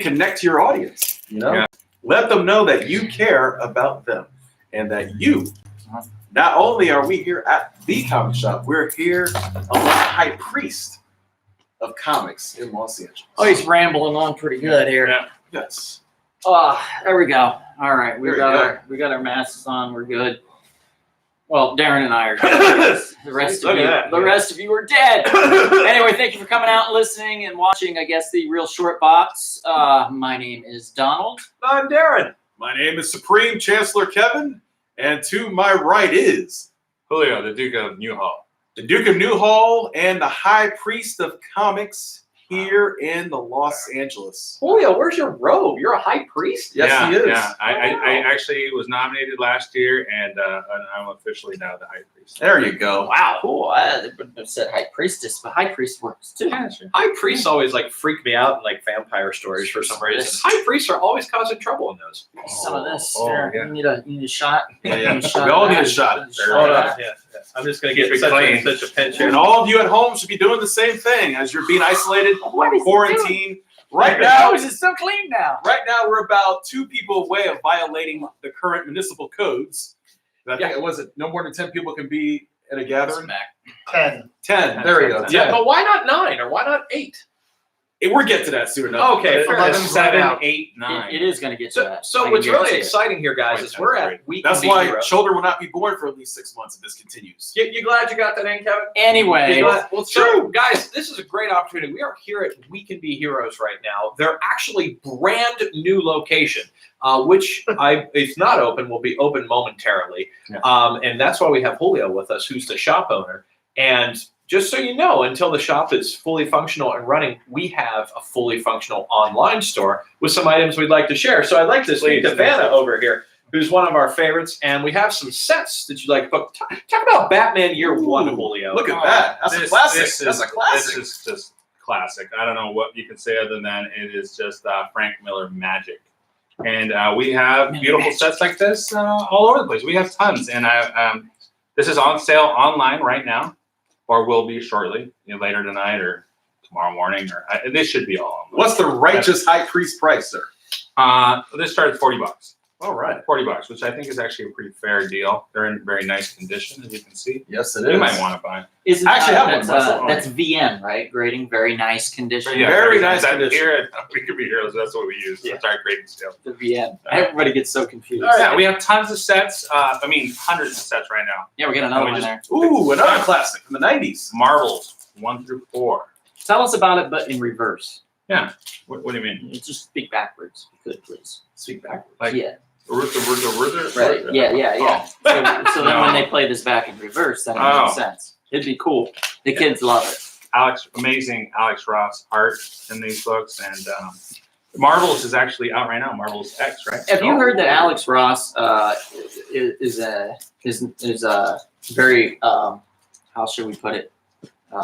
connect to your audience. Let them know that you care about them and that you. Not only are we here at the comic shop, we're here on the high priest of comics in Los Angeles. Oh, he's rambling on pretty good here. Yeah. Yes. Oh, there we go. All right, we got our masks on. We're good. Well, Darren and I are good. The rest of you are dead. Anyway, thank you for coming out and listening and watching, I guess, the Real Short Box. My name is Donald. I'm Darren. My name is Supreme Chancellor Kevin, and to my right is Julio, the Duke of Newhall. the Duke of Newhall and the High Priest of Comics here in the Los Angeles. Julio, where's your robe? You're a high priest? Yes, he is. Yeah, I actually was nominated last year, and I'm officially now the High Priest. There you go. Wow, cool. I wouldn't have said High Priestess, but High Priest works too. Yeah, sure. High priests always freak me out in vampire stories for some reason. High priests are always causing trouble in those. Some of this. Oh, Here, yeah. you need a shot. Yeah. We all need a shot. Hold on. Yeah. I'm just going to get such a pinch here. And all of you at home should be doing the same thing as you're being isolated, What is it quarantined. Right How now, is it so clean now? we're about 2 people away of violating the current municipal codes. I think it was no more than 10 people can be at a gathering. 10. 10. There we go. 10. Yeah, but why not 9 or why not 8? We'll get to that soon enough. Okay, fair 11, enough. 7, 8, 9. It is going to get to that. So I what's can really guarantee it. exciting here, guys, is we're at We Can That's Be why Heroes. children will not be born for at least 6 months if this continues. You glad you got that in, Kevin? Anyway, Well, it's true, guys. This is a great opportunity. We are here at We Can Be Heroes right now. They're actually brand new location, which if not open, will be open momentarily. Yeah. And that's why we have Julio with us, who's the shop owner. And just so you know, until the shop is fully functional and running, we have a fully functional online store with some items we'd like to share. So I'd like to speak to Vanna over here, who's one of our favorites, and we have some sets that you'd like to book. Talk about Batman Year One, Julio. Look at that. That's a classic. That's a classic. This is just classic. I don't know what you can say other than it is just Frank Miller magic. And we have beautiful sets like this all over the place. We have tons. And this is on sale online right now, or will be shortly, later tonight or tomorrow morning. Or this should be all online. What's the righteous high priest price, sir? This starts $40. All right. $40, which I think is actually a pretty fair deal. They're in very nice condition, as you can see. Yes, it You is. might want to buy. Isn't I actually have one that's, myself. that's VM, right? Grading, very nice condition. Yeah, Very nice that condition. Here at We Could Be Heroes, that's what we use. That's our grading scale. The VM. Everybody gets so confused. Yeah, we have tons of sets. Hundreds of sets right now. Yeah, we got another We one just- there. Ooh, another classic from the 90s. Marvels 1 through 4. Tell us about it, but in reverse. Yeah. What do you mean? Just speak backwards, if you could, please. Speak back. Like Yeah. Right. Yeah. Oh. So then when they play this back in reverse, then it makes sense. It'd be cool. The kids love it. Amazing Alex Ross art in these books, and Marvels is actually out right now. Marvels X, right? Have you heard that Alex Ross is very how should we put it?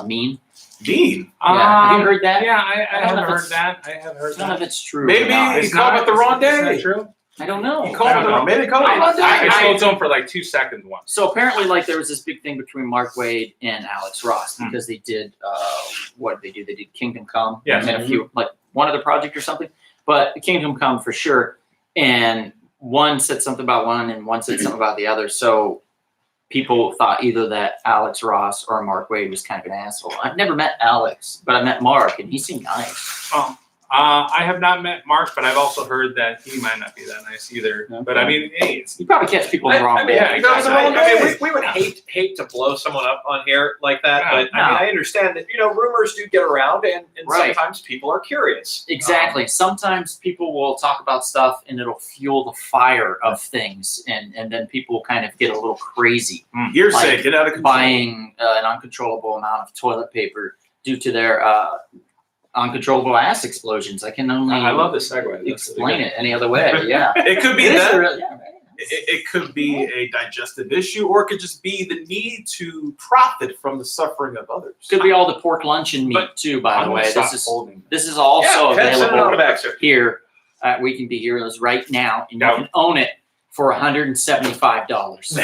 Mean. Mean. Yeah. Have you heard that? Yeah, I don't know have if heard it's- that. I have heard None that. of it's true. Maybe or not. he called it the wrong Is that day. true? I don't know. He called I it don't the know. wrong. Maybe he called it the wrong day. I spoke to him for like 2 seconds once. So apparently, there was this big thing between Mark Waid and Alex Ross because they did what did they do? They did Kingdom Come. Yes. And a few, one other project or something. But Kingdom Come for sure. And one said something about one, and one said something about the other. So people thought either that Alex Ross or Mark Waid was kind of an asshole. I've never met Alex, but I met Mark, and he seemed nice. Oh, I have not met Mark, but I've also heard that he might not be that nice either. Okay. But I mean, hey, it's You probably catch people in the wrong I mean, way. yeah, exactly. we would hate to blow someone up on here like that, Yeah. but I understand that rumors do get around, and Right. sometimes people are curious. Exactly. Sometimes people will talk about stuff and it'll fuel the fire of things, and then people kind of get a little crazy Hearsay. Like Get out of control. buying an uncontrollable amount of toilet paper due to their uncontrollable ass explosions. I can only I love this segue. explain it any other way. Yeah. It could be It is that. yeah, right. It could be a digestive issue, or it could just be the need to profit from the suffering of others. Could be all the pork luncheon meat But too, by I'm the gonna way. stop This holding. is also Send it on available back, sir. here at We Can Be Heroes right now, and you Yeah. can own it for $175.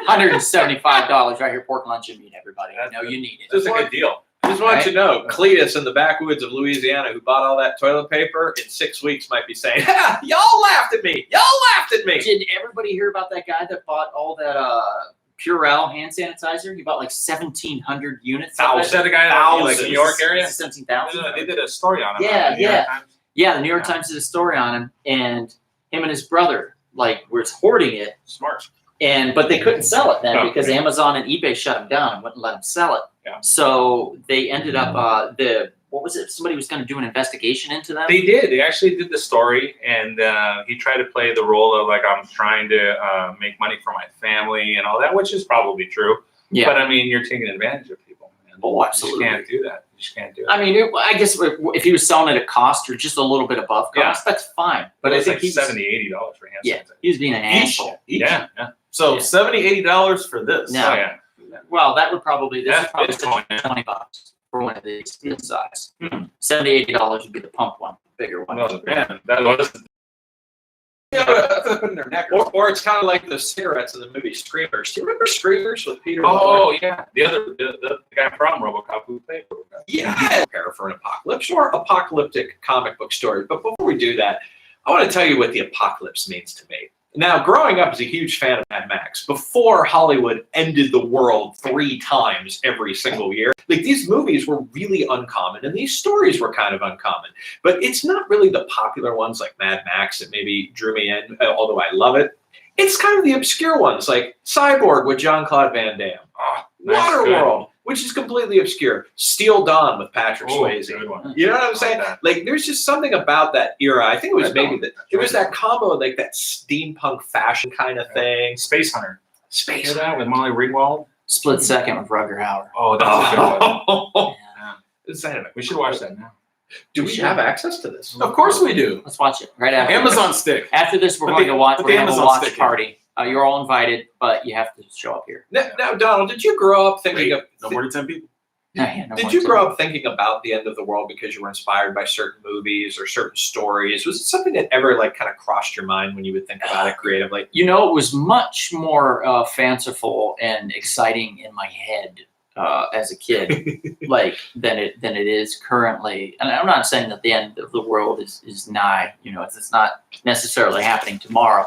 $175 right here, pork luncheon meat, everybody. I know you need This is it. a good deal. Just want you to know, Cletus in the backwoods of Louisiana, who bought all that toilet paper, in 6 weeks might be saying, ha, y'all laughed at me. Y'all laughed at me. Did everybody hear about that guy that bought all that Purell hand sanitizer? He bought like 1,700 units. Was that the guy in like New York area? 17,000. They did a story on him. Yeah, New York Times. Yeah, the New York Times did a story on him, and him and his brother were hoarding it. Smart. But they couldn't sell it then Oh, because okay. Amazon and eBay shut them down and wouldn't let them sell it. Yeah. So they ended up what was it? Somebody was going to do an investigation into them. They did. They actually did the story, and he tried to play the role of like, I'm trying to make money for my family and all that, which is probably true. Yeah. But I mean, you're taking advantage of people. Man. Oh, absolutely. You just can't do that. You just can't do it. I mean, I guess if he was selling it at cost or just a little bit above cost, that's fine. But it I was think like he's $70, $80 for hand sanitizer. he was being an asshole. Yeah. So Yeah. $70, $80 for this. No. Oh, yeah. Well, that would probably this Yeah, is probably it's going in. $20 for one of these this size. $70, $80 would be the pump one, bigger one. Well, man, that was Yeah, that's what I put in their neck. Or it's kind of like the cigarettes in the movie Screamers. Do you remember Screamers with Peter? Oh yeah, the guy from RoboCop who played RoboCop. Yeah. Prepare for an apocalypse or apocalyptic comic book story. But before we do that, I want to tell you what the apocalypse means to me. Now, growing up as a huge fan of Mad Max, before Hollywood ended the world 3 times every single year, like these movies were really uncommon and these stories were kind of uncommon. But it's not really the popular ones like Mad Max that maybe drew me in, although I love it. It's kind of the obscure ones like Cyborg with Jean-Claude Van Damme. Oh, nice, Waterworld, which is completely obscure. Steel Dawn with Patrick Swayze. Good one. You know what I'm saying? Like that. Like, there's just something about that era. I think it was maybe that it was that combo, like that steampunk fashion kind of thing. Space Hunter. Space Hear that with Molly Ringwald? Split Second with Rutger Hauer. Oh, that's a good one. Yeah. We should watch that now. Do we have access to this? Of course we do. Let's watch it right after. Amazon stick. After this, we're Put going the- to watch. put We're the going to have a Amazon watch stick in. party. You're all invited, but you have to show up here. Now, Donald, did you grow up thinking of? No more than 10 people. No Did more you to- grow up thinking about the end of the world because you were inspired by certain movies or certain stories? Was it something that ever like kind of crossed your mind when you would think about it creatively? You know, it was much more fanciful and exciting in my head as a kid, like than it is currently. And I'm not saying that the end of the world is nigh. You know, it's not necessarily happening tomorrow,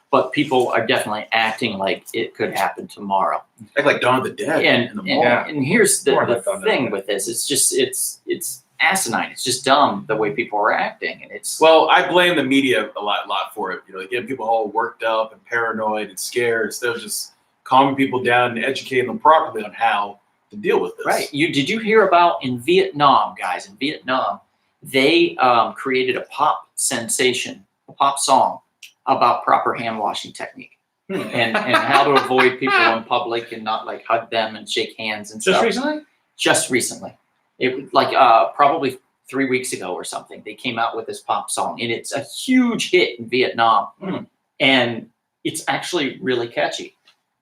but people are definitely acting like it could happen tomorrow. Like Dawn of the Dead in the mall. And here's More the like Dawn of the thing Dead. with this: it's just it's asinine. It's just dumb the way people are acting, and it's Well, I blame the media a lot for it. You know, getting people all worked up and paranoid and scared instead of just calming people down and educating them properly on how to deal with this. right. Did you hear about in Vietnam, guys? In Vietnam, they created a pop sensation, a pop song about proper hand washing technique and how to avoid people in public and not like hug them and shake hands and Just stuff. recently? Just recently. It was like probably 3 weeks ago or something. They came out with this pop song, and it's a huge hit in Vietnam. And it's actually really catchy.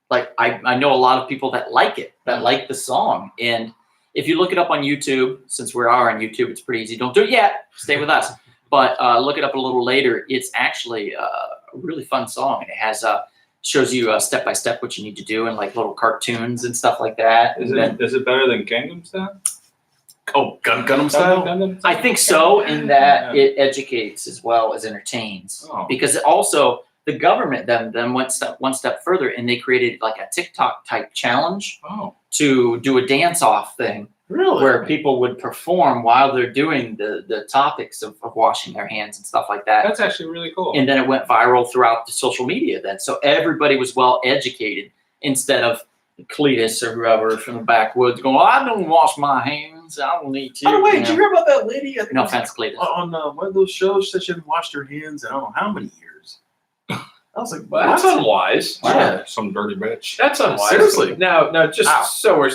Like I know a lot of people that like it, that like the song. And if you look it up on YouTube, since we are on YouTube, it's pretty easy. Don't do it yet. Stay with us. But look it up a little later. It's actually a really fun song. And it has shows you step by step what you need to do and like little cartoons and stuff like that. Is And then- it better than Gangnam Style? Oh, Gundam style? Gundam I think so, in that it educates as well as entertains. Oh. Because also the government then went one step further, and they created like a TikTok type challenge Oh, to do a dance off thing Really? where people would perform while they're doing the topics of washing their hands and stuff like that. that's actually really cool. And then it went viral throughout the social media then. So everybody was well educated instead of Cletus or whoever from the backwoods going, I don't wash my hands. I don't need to. Oh, wait, you did you know. hear about that lady? I think No it was offense, Cletus. on one of those shows, she said she hadn't washed her hands in I don't know how many years. I was like, Well, that's what? unwise. Yeah. Some dirty bitch. That's unwise. Seriously. Now, just Ow. so we're,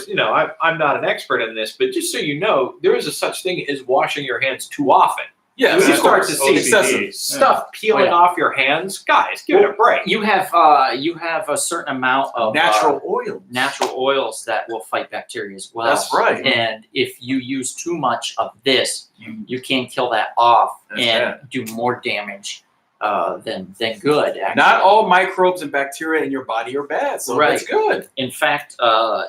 I'm not an expert in this, but just so you know, there is a such thing as washing your hands too often. Yeah, When you of start course. to see excessive. Stuff peeling Oh, yeah. off your hands, guys, give it a break. You have a certain amount of Natural oil. natural oils that will fight bacteria as well. That's right. And if you use too much of this, you can't kill that off That's and do more damage than good. Actually. Not all microbes and bacteria in your body are bad, so Right. that's good. In fact,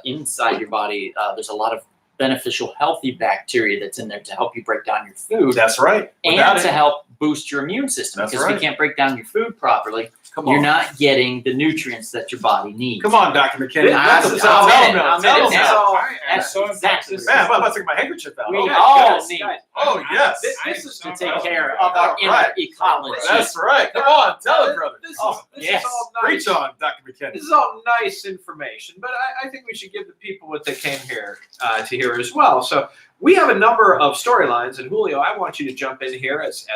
inside your body, there's a lot of beneficial, healthy bacteria that's in there to help you break down your food That's right. Without and it, to help boost your immune system. That's Because if right. you can't break down your food properly, come you're on. not getting the nutrients that your body needs. Come on, Dr. McKinney. I'm Tell in them it. now. I'm Tell in them it now. now. I am That's so exactly impressed. Man, I'm about to take my handkerchief out. We Oh, all guys, need guys, oh, yes. This is to so take impressed. care of our All inner right. ecology. That's right. Come on. Tell it, brother. This Oh, is yes. all nice. Preach on, Dr. McKinney. This is all nice information, but I think we should give the people what they came here to hear as well. So we have a number of storylines, and Julio, I want you to jump in here as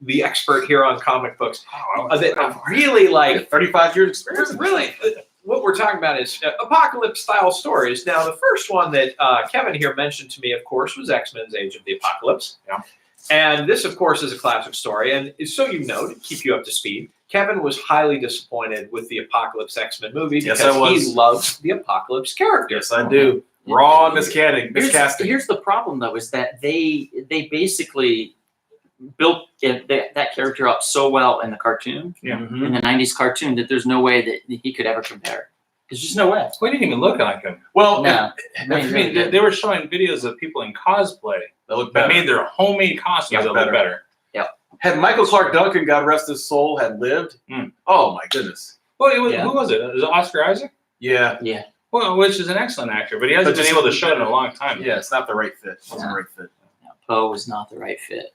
the expert here on comic books. That really like 35 years experience. really. What we're talking about is apocalypse-style stories. Now, the first one that Kevin here mentioned to me, of course, was X-Men's Age of the Apocalypse. Yeah. And this, of course, is a classic story. And so you know, to keep you up to speed, Kevin was highly disappointed with the Apocalypse X-Men movie Yes, because I was. he loves the Apocalypse character. Yes, I do. Raw miscasting. Here's the problem, though, is that they basically built that character up so well in the cartoon, Yeah. in the 90s cartoon, that there's no way that he could ever compare. There's just no way. We didn't even look like him. Well, No. I mean, they were showing videos of people in cosplay they look that better. made their homemade costumes Yeah, that look better. Had Michael Clark Duncan, God rest his soul, had lived, oh my goodness. Well, it was, Yeah. who was it? Was it Oscar Isaac? Yeah. Yeah. Well, which is an excellent actor, but he hasn't But been just- able to show it in a long time. Yeah, it's not the right fit. It's not the right fit. Poe was not the right fit.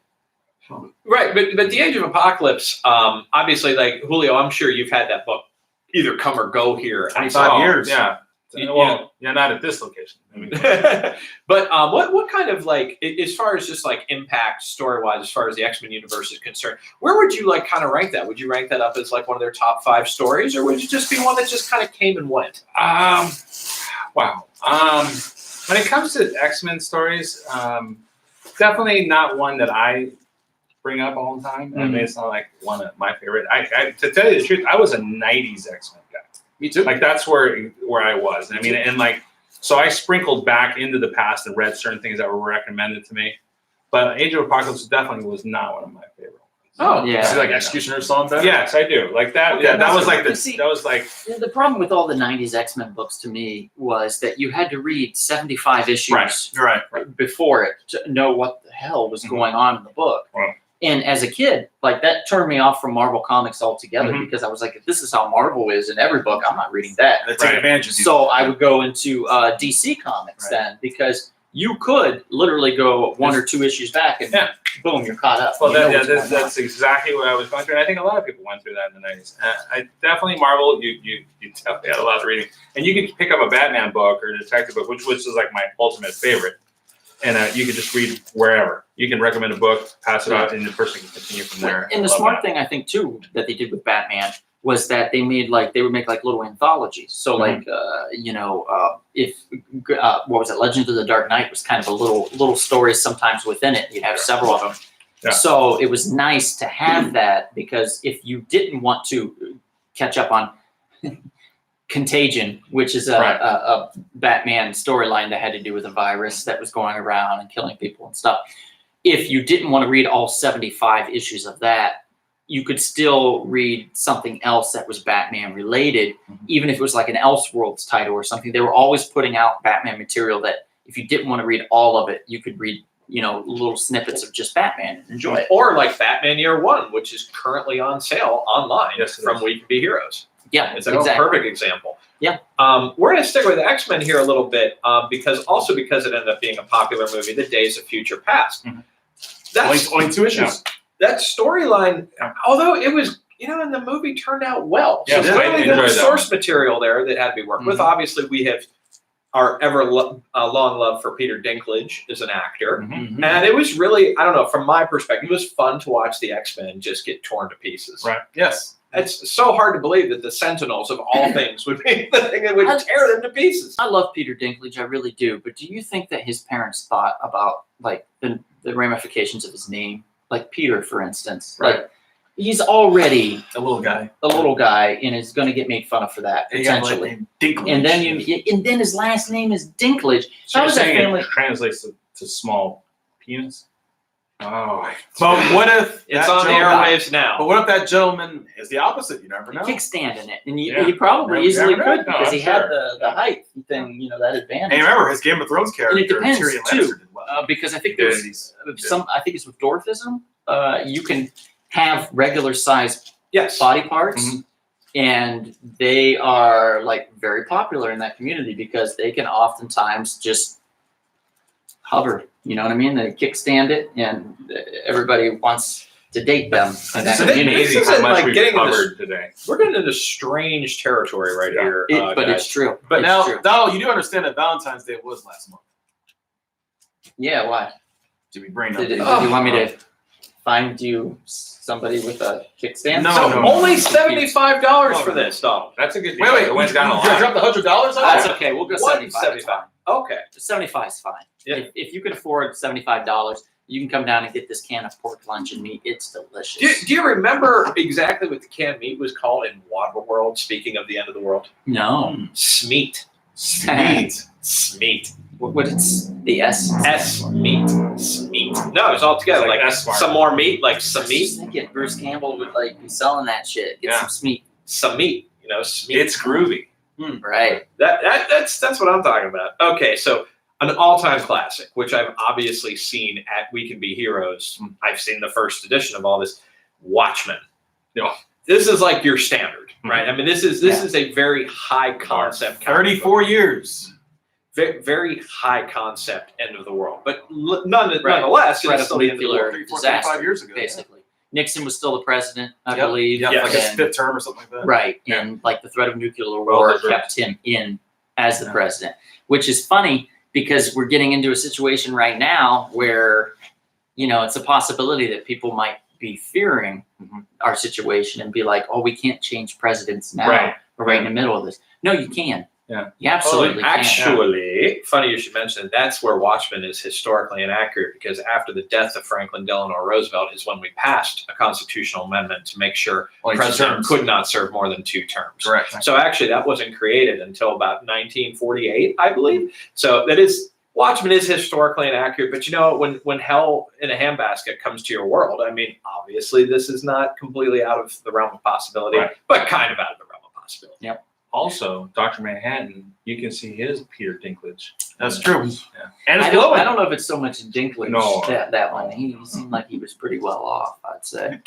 Right, but the Age of Apocalypse, obviously, like Julio, I'm sure you've had that book either come or go here. 25 years. Yeah. You- Well, yeah, not at this location. I mean, But what kind of like, as far as just like impact story wise, as far as the X-Men universe is concerned, where would you like kind of rank that? Would you rank that up as like one of their top 5 stories, or would it just be one that just kind of came and went? wow. When it comes to X-Men stories, definitely not one that I bring up all the time. I mean, it's not like one of my favorite. I to tell you the truth, I was a '90s X-Men guy. Me too. Like that's where I was. I mean, and like so I sprinkled back into the past and read certain things that were recommended to me. But Age of Apocalypse definitely was not one of my favorite. Oh, Yeah. See, like Executioner's song better? Yes, I do. Like that. Okay, yeah, that that's was like good. the. See- That was like The problem with all the 90s X-Men books to me was that you had to read 75 issues Right. Right. before it to know what the hell was going on in the book. Right. And as a kid, like that turned me off from Marvel Comics altogether because I was like, if this is how Marvel is in every book, I'm not reading that. They take advantage of you. So I would go into DC Comics then, because you could literally go 1 or 2 issues back and Yeah. boom, you're caught up. well, You know that, yeah, what's that's, going on. that's exactly what I was going through, and I think a lot of people went through that in the '90s. I definitely Marvel. You definitely had a lot of reading, and you could pick up a Batman book or a detective book, which is like my ultimate favorite. And you can just read wherever. You can recommend a book, pass it out, and the person can continue from there. And the I love smart that. thing I think too that they did with Batman was that they would make like little anthologies. So like if what was it, Legend of the Dark Knight was kind of a little stories sometimes within it. You'd have several of them. Yeah. So it was nice to have that, because if you didn't want to catch up on Contagion, which is a Batman storyline that had to do with a virus that was going around and killing people and stuff. If you didn't want to read all 75 issues of that, you could still read something else that was Batman related, even if it was like an Elseworlds title or something. They were always putting out Batman material that if you didn't want to read all of it, you could read, little snippets of just Batman and enjoy it. Or like Batman Year One, which is currently on sale online Yes, it from is. We Can Be Heroes. Yeah, It's a exactly. perfect example. Yeah. We're going to stick with X-Men here a little bit because it ended up being a popular movie, The Days of Future Past. Mhm. That's Only 2 issues. that storyline, although it was, and the movie turned out well. Yeah, So I clearly there was enjoyed that source material there that had to be worked with. Obviously, we have our long love for Peter Dinklage as an actor. Mhm. And it was really, I don't know, from my perspective, it was fun to watch the X-Men just get torn to pieces. Right. Yes. It's so hard to believe that the Sentinels of all things would be the thing that would tear them to pieces. I love Peter Dinklage, I really do. But do you think that his parents thought about like the ramifications of his name? Like Peter, for instance. Right. Like he's already A little guy. a little guy and is going to get made fun of for that And he got potentially. like Dinklage. And then his last name is Dinklage. So How you're does that saying family? it translates to small penis? Oh, But what if It's that on the gentleman- airwaves now. But what if that gentleman is the opposite? You never know. Kickstand in it, and Yeah. he probably Never easily know. could No, because I'm he had sure. the height thing, that advantage. And remember, his Game of Thrones character, And it depends, Tyrion too. Lannister, did well. Because I think Yeah, there's I think it's with dwarfism. You can have regular sized Yes. body parts, Mhm. and they are like very popular in that community because they can oftentimes just hover. You know what I mean? They kickstand it, and everybody wants to date them in that So community. this amazing is how much like we've getting into- covered today. We're getting into strange territory right Yeah. here, But guys. it's true. But It's now, true. Donald, you do understand that Valentine's Day was last month. Yeah. Why? Did we bring Did up? you want me to find you somebody with a kickstand? No, So no. only $75 for No. this, Donald. That's a good deal. Wait, It went down a you lot. dropped $100 on That's it? okay. We'll go 175. 75. Okay. 75 is fine. Yeah. If you can afford $75, you can come down and get this can of pork luncheon meat. It's delicious. Do you remember exactly what the canned meat was called in Waterworld, speaking of the end of the world? No. Smeat. Sweet. Smeat. What it's the S? S-meat. Smeat. No, it's all together. It's like Like S-smart. some more meat, like I some was meat. just thinking Bruce Campbell would like be selling that shit. Get Yeah. some meat. Some meat. Smeat. It's groovy. Right. That's what I'm talking about. Okay, so an all-time classic, which I've obviously seen at We Can Be Heroes. I've seen the first edition of all this. Watchmen. Yeah. This is like your standard, right? Mhm. I mean, this is a very high concept. comic book. 34 years. Very, very high concept end of the world, but nonetheless, Threat it's of still the end of the nuclear world. 34, disaster, 35 years ago. basically. Nixon was still the president, I Yep. believe. Yeah, like a Yes. and- spit term or something like that. Right. Yeah. And like the threat of nuclear Well war deserved. kept him in as the Yeah. president, which is funny because we're getting into a situation right now where, it's a possibility that people might be fearing Mhm. our situation and be like, oh, we can't change presidents now. Right. We're right in the middle of this. No, you can. Yeah. You absolutely can. Actually, funny you should mention it. That's where Watchmen is historically inaccurate because after the death of Franklin Delano Roosevelt is when we passed a constitutional amendment to make sure Only the two president terms. could not serve more than 2 terms. Correct. So actually, that wasn't created until about 1948, I believe. So Watchmen is historically inaccurate, but when hell in a handbasket comes to your world, I mean, obviously this is not completely out of the realm of possibility, Right. but kind of out of the realm of possibility. Also, Dr. Manhattan, you can see his Peter Dinklage. That's true. Yeah. And I it's don't glowing. know if it's so much Dinklage, No. that one. He seemed like he was pretty well off, I'd say.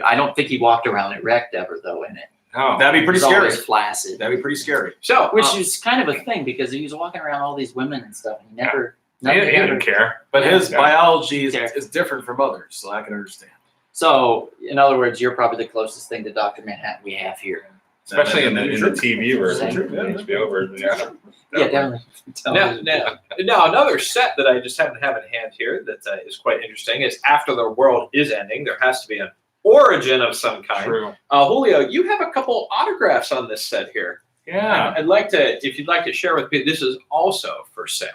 I don't think he walked around erect ever, though, in it. Oh, That'd be pretty He was scary. always flaccid. That'd be pretty scary. So, Which is kind of a thing because he was walking around all these women and stuff, and he never. he nothing didn't ever- care. But his Yeah. biology is, Yeah. is different from others, so I can understand. So, in other words, you're probably the closest thing to Dr. Manhattan we have here. Especially in the TV version, Sure. the HBO version. Yeah, Yeah, definitely. now another set that I just happen to have in hand here that is quite interesting is after the world is ending, there has to be an origin of some kind. True. Julio, you have a couple autographs on this set here. Yeah. I'd like to, if you'd like to share with me, this is also for sale.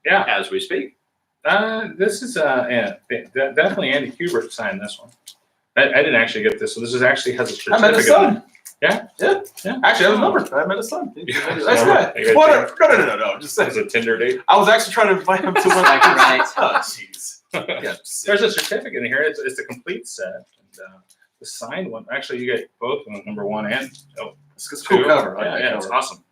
Yeah. As we speak. This is definitely Andy Kubert signed this one. I didn't actually get this, so this actually has a I met his certificate. son. Yeah? Yeah. Yeah. Actually, I have his number. I met his son. Yeah. That's Yeah. good. No. Just It's saying. a Tinder date. I was actually trying to invite him to one. Like, right. Oh, jeez. Yeah, There's a certificate in here. It's a complete set. And, the signed one. Actually, you get both number 1 and it's a cool 2. cover. I like Yeah, that it's cover. awesome.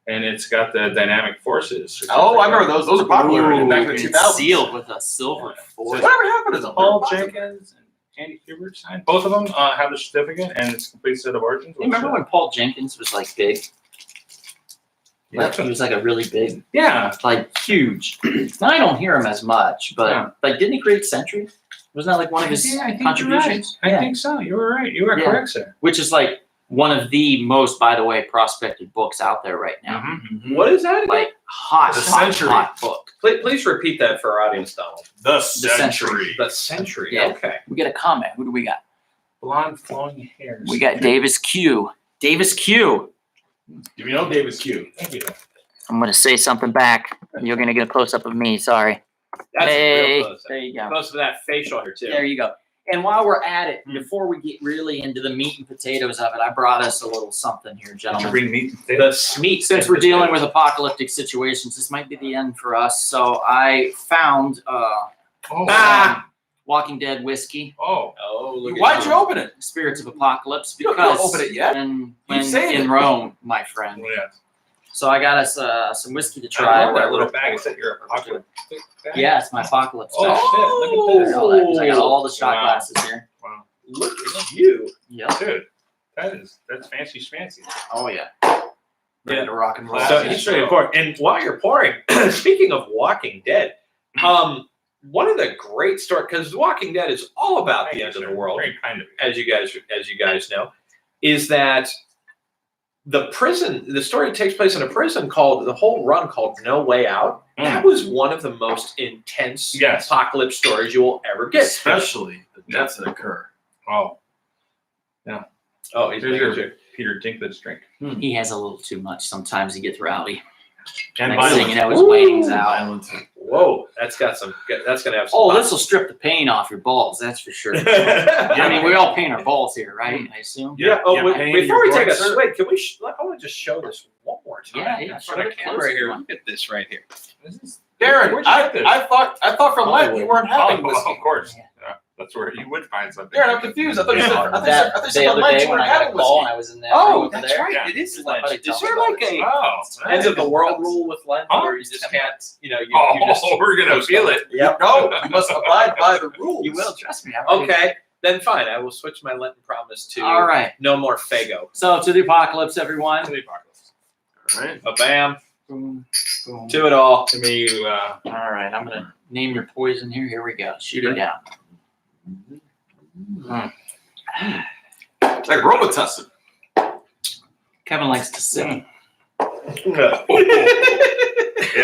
And it's got the dynamic forces. Oh, I remember those. Those are popular Ooh, back in the it's 2000s. sealed with a silver foil. Whatever happened to them? Paul Jenkins and Andy Kubert signed. Both of them have the certificate and it's a complete set of origins. You remember when Paul Jenkins was like big? Like, he was like a really big, Yeah. like huge. Now I don't hear him as much, but Yeah. like, didn't he create Century? Wasn't that like one of his Yeah, I think contributions? I think so. You were right. You were Yeah. correct, sir. Which is like one of the most, by the way, prospected books out there right now. Mhm. What is that? Like hot, The hot, Century. hot book. Please repeat that for our audience, Donald. The Century. The Century. Yeah. Okay. We get a comment. Who do we got? Blonde flowing hairs. We got Davis Q. Davis Q. Do we know Davis Q? Thank you. I'm gonna say something back. You're gonna get a close up of me. Sorry. That's Hey, real close. there you go. Close to that facial hair too. There you go. And while we're at it, before we get really into the meat and potatoes of it, I brought us a little something here, Did you gentlemen. bring meat and The potatoes? Smeat. Since we're dealing with apocalyptic situations, this might be the end for us. So I found Walking Dead whiskey. Oh. Look Why'd at you open it? Spirits of Apocalypse. You don't Because open it yet. when saved in it. Rome, my friend. Oh, yeah. So I got us some whiskey to I try. love that little bag. Is that your apocalypse bag? Yeah, it's my apocalypse. Oh, bag. shit, look at this. I got all the shot Wow. glasses here. Wow. Look at you. Yep. Dude, that's fancy schmancy. Oh yeah. Yeah. Ready to rock and roll. So Yeah. he's ready to pour. And while you're pouring, speaking of Walking Dead, one of the great stories, because Walking Dead is all about the end of the world, Very kind of you. as you guys know, is that the story takes place in a prison called, the whole run called No Way Out. That was one of the most intense Yes. apocalypse stories you will ever get. Especially the deaths that occur. Oh, Oh, he's here's making your Peter Dinklage drink. He has a little too much. Sometimes he gets rowdy. And Next thing you know, his Ooh. waiting's out. violence. Whoa, that's gonna have some. Oh, this will strip the paint off your balls. That's for sure. I mean, we all paint our balls here, right? I assume. Yeah. Oh, Yeah, pain, before we your take a blood sugar. swig, can we? I want to just show this one more time. Yeah, In show front of it camera close if here. you want. Look at this right here. Darren, Where'd you get this? I thought from Lent you weren't having Oh, whiskey. of course. Yeah. Yeah, that's where you would find something. Darren, I'm confused. I thought you said I thought That you the said other from Lent day you when weren't I got a having call whiskey. and I was in that Oh, room over that's there. right. Yeah. It is Just Lent. somebody Is tell there me like about a Oh, end of the world rule with Lent, Huh? where you just can't, you Oh, just we're gonna feel it. Yep. No, you must abide by the rules. You will, trust me. I'm ready. Okay, then fine. I will switch my Lenten promise to All right. no more Fago. So to the apocalypse, everyone. The apocalypse. All right. A bam Boom, boom. to it all. To me, All right, I'm gonna name your poison here. Here we go. Shoot it down. It's like Robitussin. Kevin likes to sing. yeah,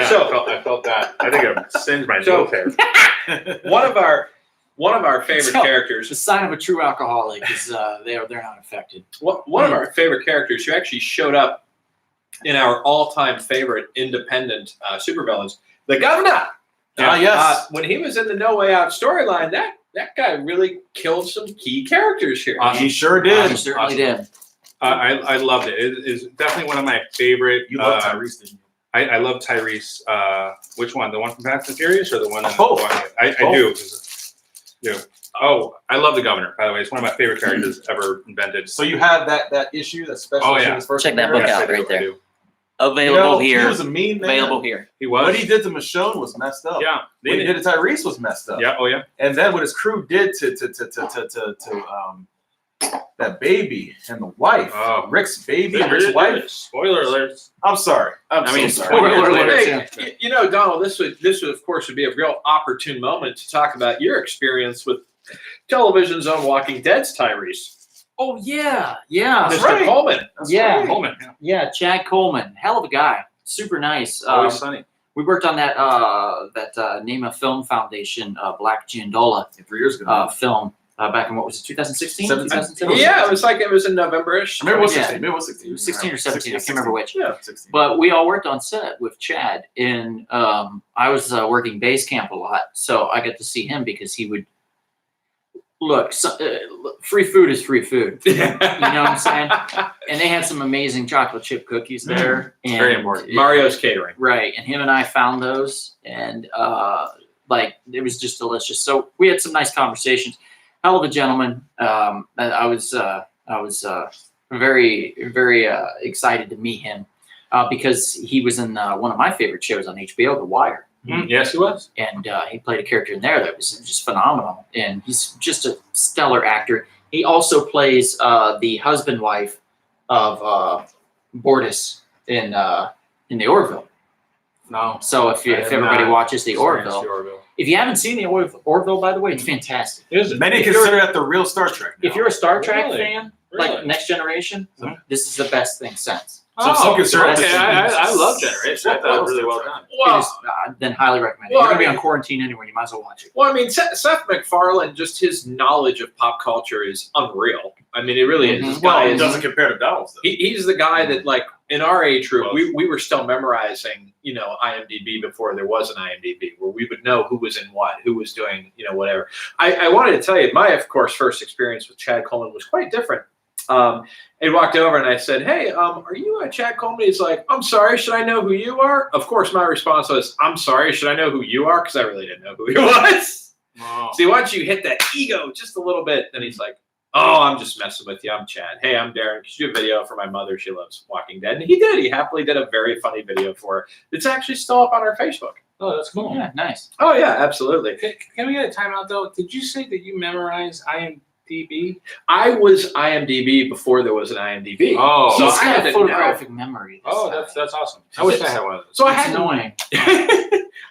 So- I felt that. I think I singed my So- nose hair. One of our favorite So- characters. The sign of a true alcoholic is they're not affected. One of our favorite characters who actually showed up in our all-time favorite independent supervillains, the Governor. Yes. When he was in the No Way Out storyline, that guy really killed some key characters here. He sure He did. certainly did. I loved it. It is definitely one of my favorite. You love Tyrese, didn't you? I love Tyrese. Which one? The one from Fast and Furious, or the one? Both. I do. Yeah. Oh, I love the Governor. By the way, it's one of my favorite characters ever invented. So you have that issue, that special Oh, issue. yeah. his first Check that appearance? book Yes, out I do, right I there. do. Available He here. was a mean man. Available here. He was. What he did to Michonne was messed up. Yeah. What he did to Tyrese was messed up. Yeah. Oh yeah. And then what his crew did to that baby and the wife, Oh. Rick's baby, and Rick's wife. Spoiler alerts. I'm sorry. I'm I mean, so sorry. spoiler alert. Hey, Donald, this would of course would be a real opportune moment to talk about your experience with television's own Walking Dead's Tyrese, Oh yeah, yeah, That's Mr. right. Coleman. That's Yeah. right. Coleman. Yeah. yeah. Chad Coleman, hell of a guy, super nice. Always sunny. We worked on that Name a Film Foundation Black Giandola 3 years ago. film back in what was it, 2016? 17. Yeah, it was in November-ish. Maybe it was Yeah. 16. Maybe it was 16. It was 16 or 17. I can't remember which. Yeah. 16. But we all worked on set with Chad, and I was working base camp a lot, so I got to see him because he would look. Free food is free food, you know what I'm saying? And they had some amazing chocolate chip cookies there. And Very important. Mario's Catering. right? And him and I found those, and it was just delicious. So we had some nice conversations. Hell of a gentleman. I was very, very excited to meet him because he was in one of my favorite shows on HBO, The Wire. Yes, he was. And he played a character in there that was just phenomenal. And he's just a stellar actor. He also plays the husband-wife of Bortus in the Orville. No. So if I have everybody not watches the Orville, if you haven't seen the Orville, by the way, it's fantastic. Is it? Many If you're- consider that the real Star Trek. If you're a Star Trek Really? fan, Really? like Next Generation, this is the best thing since. Some consider it. okay. I love Generation. I thought it was really well done. It Well, is, then highly recommend it. Well, You're gonna be I on mean- quarantine anyway. You might as well watch it. well, I mean, Seth MacFarlane, just his knowledge of pop culture is unreal. I mean, it really is. Mhm. This guy Well, it is doesn't compare to Donald's. Though. he's the guy that, like, in our age group, Close. we were still memorizing, IMDb before there was an IMDb, where we would know who was in what, who was doing, whatever. I wanted to tell you, my, of course, first experience with Chad Coleman was quite different. He walked over and I said, "Hey, are you Chad Coleman?" He's like, "I'm sorry, should I know who you are?" Of course, my response was, "I'm sorry, should I know who you are?" Because I really didn't know who he was. Oh. See, once you hit that ego just a little bit, then he's like, oh, I'm just messing with you. I'm Chad. Hey, I'm Darren. Could you do a video for my mother? She loves Walking Dead. And he did. He happily did a very funny video for her. It's actually still up on our Facebook. Oh, that's cool. Yeah, nice. Oh, yeah, absolutely. Can we get a timeout though? Did you say that you memorized IMDb? I was IMDb before there was an IMDb. Oh, So He's I got had a to photographic memory. This oh, guy. that's awesome. I wish I had one of those. So I It's had annoying.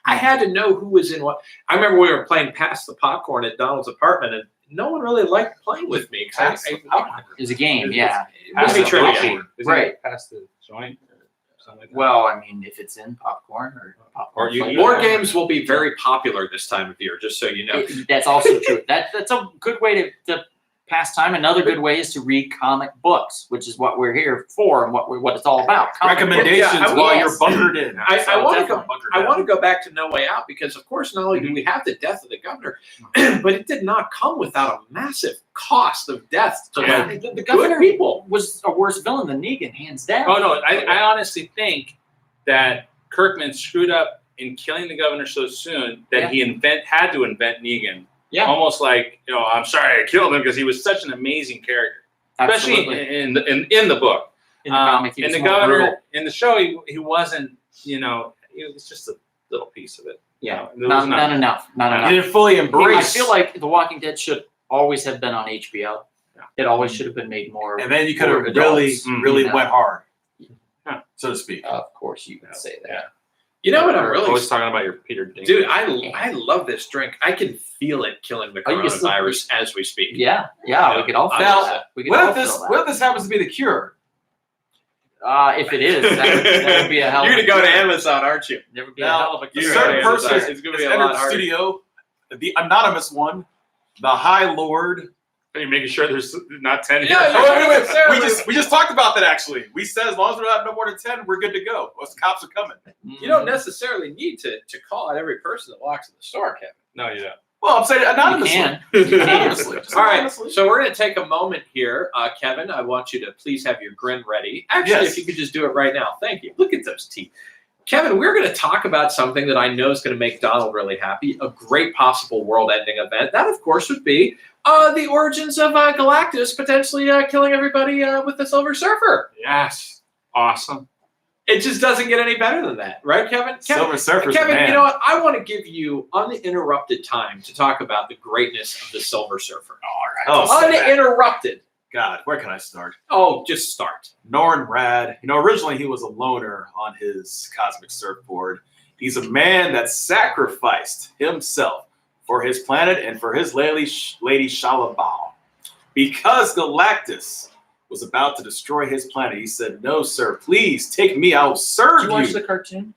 I had to know who was in what. I remember we were playing Pass the Popcorn at Donald's apartment, and no one really liked playing with me. Pass the Popcorn. It's a game, yeah. Pass the trivia. Is Right. it past the joint or something like that? Well, I mean, if it's in popcorn or popcorn, Or you- flavor, Board games will be very popular this time of year, just so you know. That's also true. That's a good way to pass time. Another good way is to read comic books, which is what we're here for and what it's all about. Comic Recommendations Yeah, while yes. you're bunkered in. I So want to definitely go. bunkered I down. want to go back to No Way Out because, of course, not only do we have the death of the governor, but it did not come without a massive cost of death to Yeah. like, The good governor people. was a worse villain than Negan, hands down. Oh no, I honestly think that Kirkman screwed up in killing the governor so soon that he had to invent Negan. Yeah. Almost like, I'm sorry I killed him because he was such an amazing character, especially Absolutely. in the book. In the comic, he in was the more governor, brutal. in the show, he wasn't. He was just a little piece of it. Yeah, There was not enough. Not You enough. didn't fully I embrace. feel like The Walking Dead should always have been on HBO. Yeah. It always should have been made more. and then you could have for really, adults, really you know. went hard, Yeah. so to speak. Of course, you could say that. Yeah. You know what I'm really always talking about your Peter Dinklage. Dude, I love this drink. I can feel it killing the Oh, you can still- coronavirus as we speak. Yeah, we could all feel Now, that. We could What all if this? feel that. What if this happens to be the cure? If it is, that would be a hell. You're of gonna a go to cure. Amazon, aren't you? There would be Now, a hell of a a cure. certain Yeah, person it's gonna be has a entered lot the harder. studio, the anonymous one, the High Lord. Are you making sure there's not 10 here? Yeah, Oh, wait. necessarily. We just talked about that actually. We said as long as we're not no more than 10, we're good to go. Those cops are coming. You don't necessarily need to call out every person that walks in the store, Kevin. No, you don't. Well, I'm saying anonymously. can. Anonymously. Just All right, anonymously. so we're going to take a moment here. Kevin, I want you to please have your grin ready. Actually, Yes. if you could just do it right now. Thank you. Look at those teeth. Kevin, we're going to talk about something that I know is going to make Donald really happy, a great possible world-ending event. That, of course, would be the origins of Galactus potentially killing everybody with the Silver Surfer. Yes. Awesome. It just doesn't get any better than that, right, Kevin? Silver Surfer's Kevin, the man. you know what? I want to give you uninterrupted time to talk about the greatness of the Silver Surfer. Oh, say that. Uninterrupted. God, where can I start? Oh, just start. Norrin Rad. Originally he was a loner on his cosmic surfboard. He's a man that sacrificed himself for his planet and for his lady Shalabal. Because Galactus was about to destroy his planet, he said, "No, sir, please take me. I'll serve Did you watch you." the cartoon?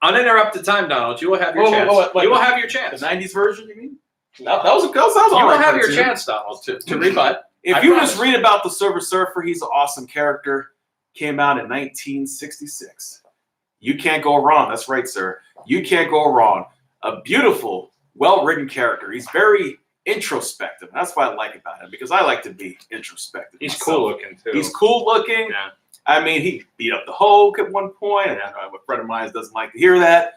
Uninterrupted time, Donald. You will have your Whoa, chance. wait. You will have your The chance. 90s version, you mean? That was You will all right have your cartoon. chance, Donald, to rebut. If I you promise. just read about the Silver Surfer, he's an awesome character. Came out in 1966. You can't go wrong. That's right, sir. You can't go wrong. A beautiful, well-written character. He's very introspective. That's what I like about him, because I like to be introspective. He's myself. cool looking, too. He's cool looking. Yeah. I mean, he beat up the Hulk at one point, and I know a friend of mine doesn't like to hear that.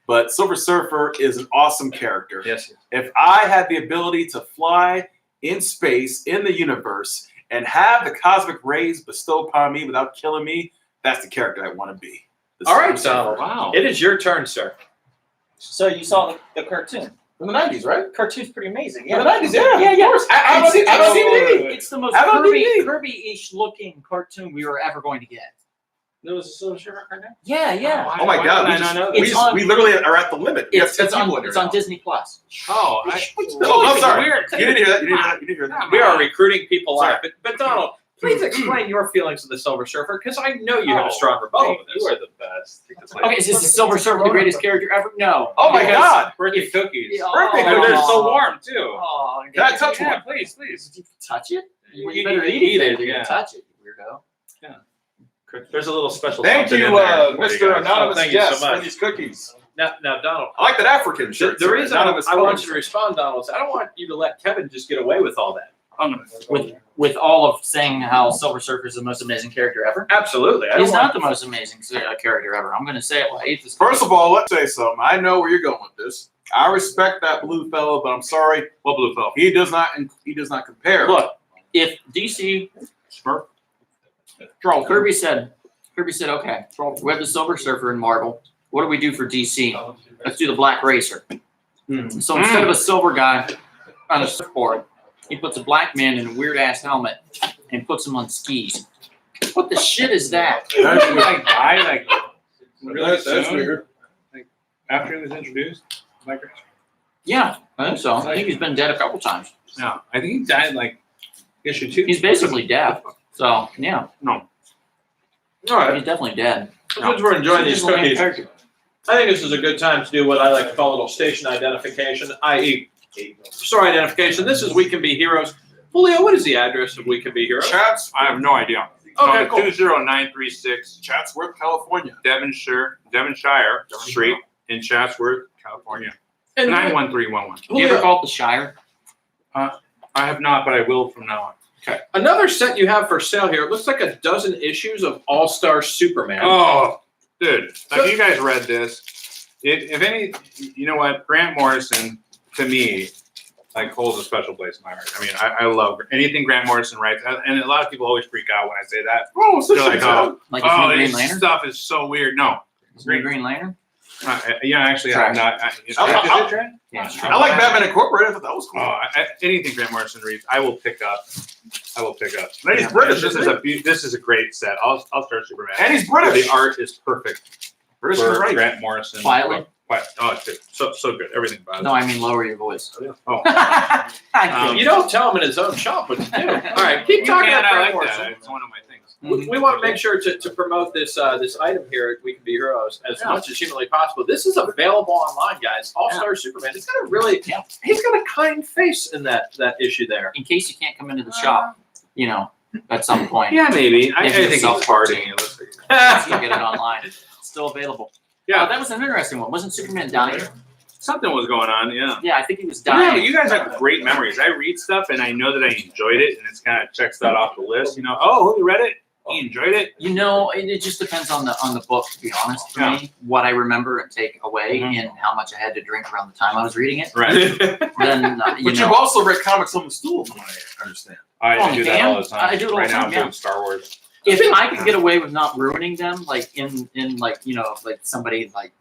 But Silver Surfer is an awesome character. Yes. If I had the ability to fly in space, in the universe, and have the cosmic rays bestowed upon me without killing me, that's the character I want to be. The All right, Silver Surfer. Donald. Wow. It is your turn, sir. So you saw the cartoon. From the 90s, right? Cartoon's pretty amazing. From the 90s, yeah. Yeah. Of course. I It's- don't it's- DVD. It's the most How about DVD? Kirby-ish looking cartoon we were ever going to get. There was a Silver Surfer cartoon? Yeah. Oh my God. Why We, did I not know just, that? we, It's just, on- we literally are at the limit. We have 10 It's people in on, here it's on now. Disney Plus. Oh, Oh, I'm sorry. Weird. You didn't hear that. You didn't hear that. We are recruiting people Sorry. live. But Donald, please explain your feelings of the Silver Surfer, because I know you have a strong rebuttal with You this. are the best. Okay, is the Silver Surfer the greatest character ever? No. Oh my Because- God. Birthday cookies. Birthday They're cookies. so warm, too. Oh, Can I touch Yeah, one? please, please. Did you touch it? You better eat eat it, it. You're yeah. gonna touch it, you weirdo. There's a little special Thank something you, in there for Mr. guys. Anonymous thank you so Guest, much. for these cookies. Now, Donald, I like that African shirt. the reason Anonymous I want colors. you to respond, Donald, is I don't want you to let Kevin just get away with all that. with all of saying how Silver Surfer is the most amazing character ever. Absolutely. He's not the most amazing character ever. I'm going to say it. Well, First of all, let's say something. I know where you're going with this. I respect that blue fellow, but I'm sorry. What blue fellow? He does not compare. Look, if DC Smurf. Kirby said, okay, we have the Silver Surfer in Marvel. What do we do for DC? Let's do the Black Racer. So instead of a silver guy on a surfboard, he puts a black man in a weird ass helmet and puts him on skis. What the shit is that? That's like die like really That's soon? weird. Like after he was introduced? Like, Yeah, I think so. I think he's been dead a couple times. no, I think he died like issue 2. He's basically dead. So yeah, All right. he's definitely dead. Since we're enjoying these He's the main cookies, character. I think this is a good time to do what I like to call a little station identification, i.e. story identification. This is We Can Be Heroes. Julio, what is the address of We Can Be Heroes? Chats. I have no idea. Okay, cool. 20936 Chatsworth, California. Devonshire Street in Chatsworth, California. And 91311. You ever Julio, call it the Shire? I have not, but I will from now on. another set you have for sale here. It looks like a dozen issues of All-Star Superman. Oh, dude. Have you guys read this? If any, you know what? Grant Morrison, to me, like holds a special place in my heart. I mean, I love anything Grant Morrison writes. And a lot of people always freak out when I say that. Oh, They're like, oh, Like his new Green this Lantern? stuff is so weird. No. His new Green Lantern? Yeah, actually, I'm not. Is I'll- it Trent? Yeah. I like Batman Incorporated. I thought that was cool. Anything Grant Morrison reads, I will pick up. And he's British, This isn't is a great set. I'll start Superman. And he's British. The art is perfect British for is right. Grant Morrison. Quietly? Oh, it's good. So good. Everything about it. No, I mean lower your voice. Oh. You don't tell him in his own shop what to do. All right, keep talking Yeah, about I Grant like Morrison. that. It's one of my things. We want to make sure to promote this this item here at We Can Be Heroes as much as humanly possible. This is available online, guys. All-Star Superman. He's got a really, he's got a kind face in that issue there. In case you can't come into the shop, at some point. Yeah, maybe. I Maybe think he's self-parting. partying. It looks like. You can get it online. It's still available. Yeah. That was an interesting one. Wasn't Superman dying? Something was going on, yeah. Yeah, I think he was Yeah, dying. you guys have great memories. I read stuff and I know that I enjoyed it, and it's kind of checks that off the list. Oh, you read it? You enjoyed it? It just depends on the book, to be honest. For me, what I remember and take away, and how much I had to drink around the time I was reading it. Right. Then But you've also read comics on the stool, from what I understand. I do that all the time. I do it all right the now. time, I'm yeah. doing Star Wars. If I could get away with not ruining them, like in like like somebody like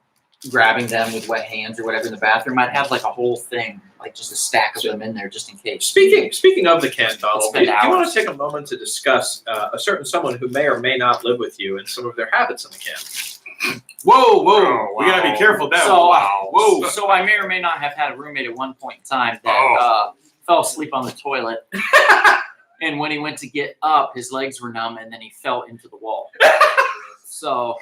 grabbing them with wet hands or whatever in the bathroom, I'd have like a whole thing, like just a stack of them in there just in case. Speaking of the Ken Donald, do Spend you want hours. to take a moment to discuss a certain someone who may or may not live with you and some of their habits in the Ken? Whoa. Oh, We gotta be wow. careful now. So, Whoa. So I may or may not have had a roommate at one point in time that fell asleep on the toilet. And when he went to get up, his legs were numb, and then he fell into the wall. So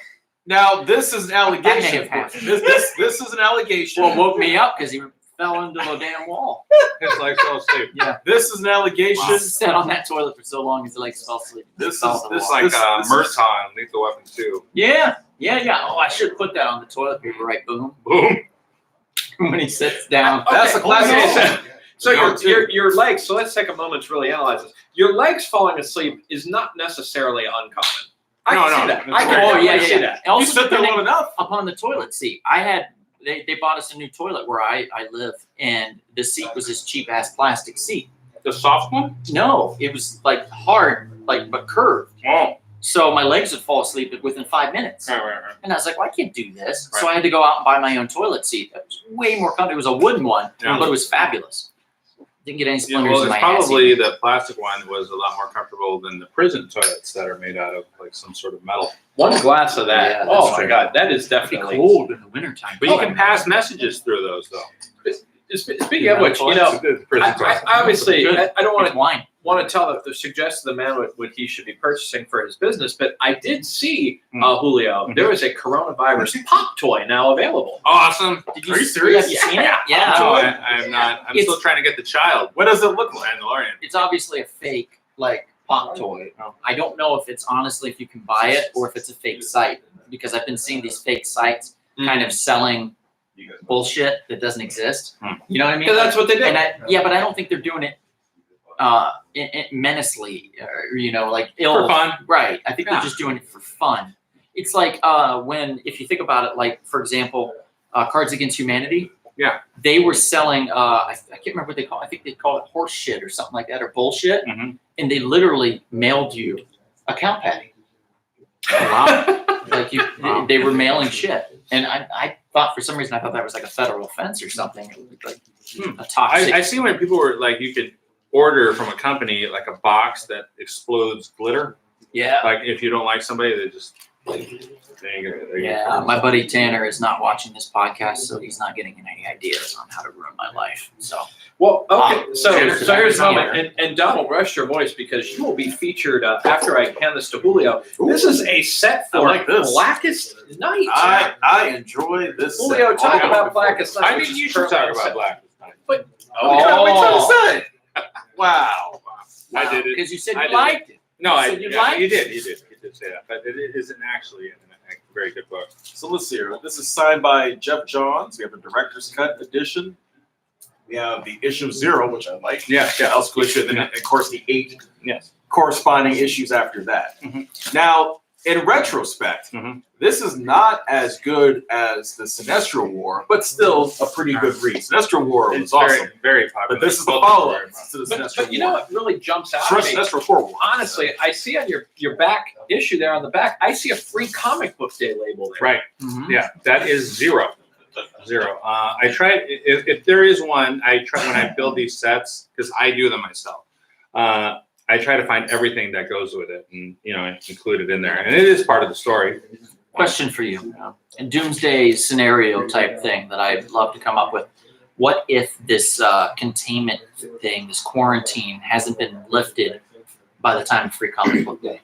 Now this is an allegation. That may have happened. This is an allegation. well, woke me up because he fell into the damn wall. His legs fell asleep. Yeah, This is an allegation. he sat on that toilet for so long his legs fell asleep. This Fell is in the this wall. Like this is- Murtaugh, Lethal Weapon 2. Yeah. Oh, I should put that on the toilet paper, right? Boom. Boom. When he sits down. That's a classic. Okay, so Go to. your legs. So let's take a moment to really analyze this. Your legs falling asleep is not necessarily uncommon. I No, can see no. that. It's I can very- definitely see that. You Also, sit there depending long enough. upon the toilet seat. They bought us a new toilet where I live, and the seat was this cheap ass plastic seat. The soft one? No, it was like hard, but curved. Oh. So my legs would fall asleep within 5 minutes. Right. And I was like, well, I can't do this. So I had to go out and buy my own toilet seat. That was way more comfortable. It was a wooden one, Yeah. but it was fabulous. Didn't get any Yeah, splinters well, in it's my ass. probably the plastic one was a lot more comfortable than the prison toilets that are made out of like some sort of metal. One glass of that. Yeah, that's Oh my true. God, that is It'd be definitely cold in the wintertime. But you can pass messages through those though. Speaking of which, The prison I toilet. obviously Good. I don't want It's wine. to suggest to the man what he should be purchasing for his business, but I did see Julio. Mhm. There is a coronavirus pop toy now available. Awesome. Did Are you serious? Have you seen it? Yeah. No, I'm not. I'm still trying to get the child. What does it look like? Mandalorian. It's obviously a fake, like, pop toy. I don't know if it's honestly if you can buy it or if it's a fake site, because I've been seeing these fake sites kind of selling bullshit that doesn't exist. You know what I mean? Because that's what they do. And but I don't think they're doing it menacingly, or, you know, like ill. For fun. Right. I think Yeah. they're just doing it for fun. It's like if you think about it, like, for example, Cards Against Humanity. Yeah. They were selling, I can't remember what they call it. I think they call it horse shit or something like that, or bullshit. Mm-hmm. And they literally mailed you a cow patty. Wow. Like they were mailing shit. And I thought, for some reason, I thought that was like a federal offense or something. It was like a toxic. I see when people were like, you could order from a company like a box that explodes glitter. Yeah. Like if you don't like somebody, they just they Yeah, my buddy Tanner is not watching this podcast, so he's not getting any ideas on how to ruin my life. So, Well, okay. So here's the Yeah. moment, and Donald, rest your voice because you will be featured after I hand this to Julio. This is a set I for like this. Blackest Night. I enjoy this. Julio, set. talk Oh, about Blackest Night. I which mean, is you should talk currently about set. Black. Oh, you got me trying to say. Wow. I did it. because you said I you did it. liked it. No, You said you liked you it. did. You did say that, but it isn't actually a very good book. So let's see here. This is signed by Jeff Johns. We have a director's cut edition. We have the issue 0, which I like. Yeah. Else issue, and then of course the 8 Yes. corresponding issues after that. Mhm. Now, in retrospect, Mhm. this is not as good as the Sinestro War, but still a pretty good read. Sinestro War was It's awesome, very popular. but this is the Both of them follow-up are very to the Sinestro But you War. know what really jumps out at me? Sinestro 4 War. Honestly, I see on your back issue there on the back, I see a free comic book day label there. Right. Mhm. Yeah, that is 0. I tried. If there is one, I try when I build these sets because I do them myself. I try to find everything that goes with it and include it in there, and it is part of the story. Question for you. A doomsday scenario type thing that I'd love to come up with. What if this containment thing, this quarantine, hasn't been lifted by the time of Free Comic Book Day?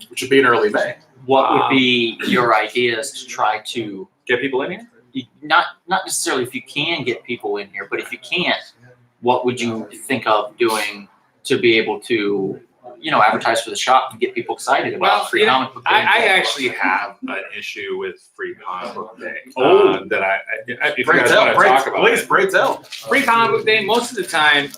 Which would be in early May. What would be your ideas to try to Get people in here. not necessarily if you can get people in here, but if you can't, what would you think of doing to be able to, advertise for the shop and get people excited about Free Comic Book Day? I actually have an issue with Free Comic Book Day. Oh. That I if you Break guys it want out, to talk about please it. break it out. Free Comic Book Day, most of the time,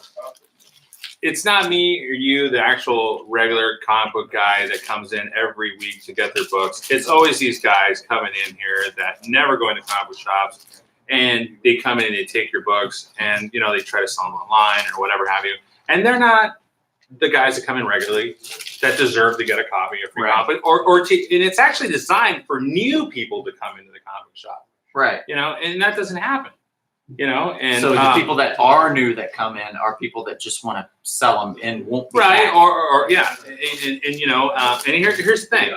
it's not me or you, the actual regular comic book guy that comes in every week to get their books. It's always these guys coming in here that never go into comic book shops, and they come in and they take your books, and they try to sell them online or whatever have you. And they're not the guys that come in regularly that deserve to get a copy of Free Right. Comic Book, and it's actually designed for new people to come into the comic book shop. Right. And that doesn't happen. And So the people that are new that come in are people that just want to sell them and won't be right, back. or yeah, and here's the thing: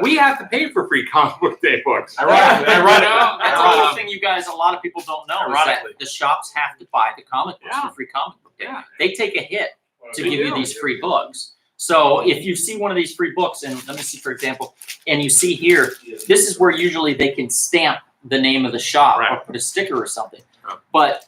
we have to pay for Free Comic Book Day books. Ironically. That's another thing you guys, a lot of people don't know, is Ironically. that the shops have to buy the comic books Yeah. for Free Comic Book Day. Yeah. They take a hit to They give you do. these free books. So if you see one of these free books, and let me see, for example, and you see here, this is where usually they can stamp the name of the shop or Right. put a sticker or something. Right. But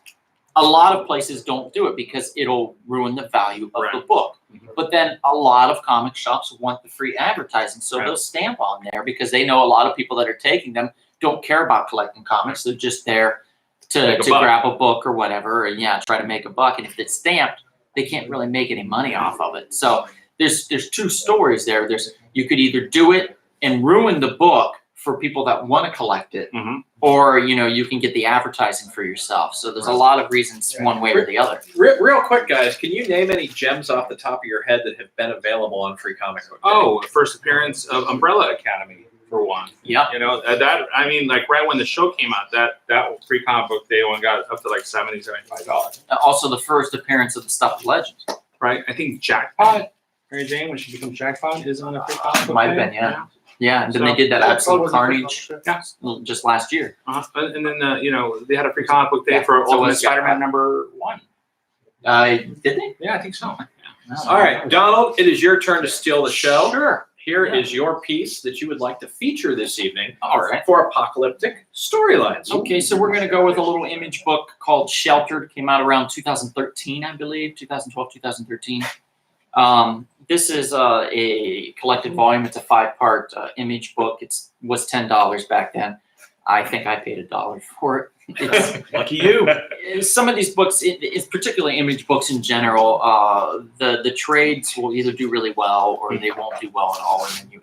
a lot of places don't do it because it'll ruin the value of the Right. book. But then a lot of comic shops want the free advertising, so Right. they'll stamp on there because they know a lot of people that are taking them don't care about collecting comics. They're just there to Make a buck. grab a book or whatever, and try to make a buck. And if it's stamped, they can't really make any money off of it. So there's two stories there. You could either do it and ruin the book for people that want to collect it, Mhm. or you can get the advertising for yourself. So there's a lot of reasons one way or the other. Real quick, guys, can you name any gems off the top of your head that have been available on Free Comic Book Day? Oh, first appearance of Umbrella Academy for one. Yep. Like right when the show came out, that Free Comic Book Day one got up to like $75. Also, the first appearance of the Stuffed Legends. Right? I think Jackpot, Mary Jane, when she becomes Jackpot, is on a Free Comic Book Might have Day. been, yeah. Yeah, and then they did that Absolute Carnage just last year. And then they had a Free Comic Book Day Yeah, for so Ultimate it's- yeah. Spider-Man #1. Did they? Yeah, I think so. All right, Donald, it is your turn to steal the show. Sure. Here Yeah. is your piece that you would like to feature this evening All right. for Apocalyptic Storylines. Okay, so we're going to go with a little image book called Sheltered. Came out around 2013, I believe, 2012, 2013. This is a collected volume. It's a 5-part image book. It was $10 back then. I think I paid $1 for it. It's, Lucky you. some of these books, it's particularly image books in general. The trades will either do really well or they won't do well at all, and then you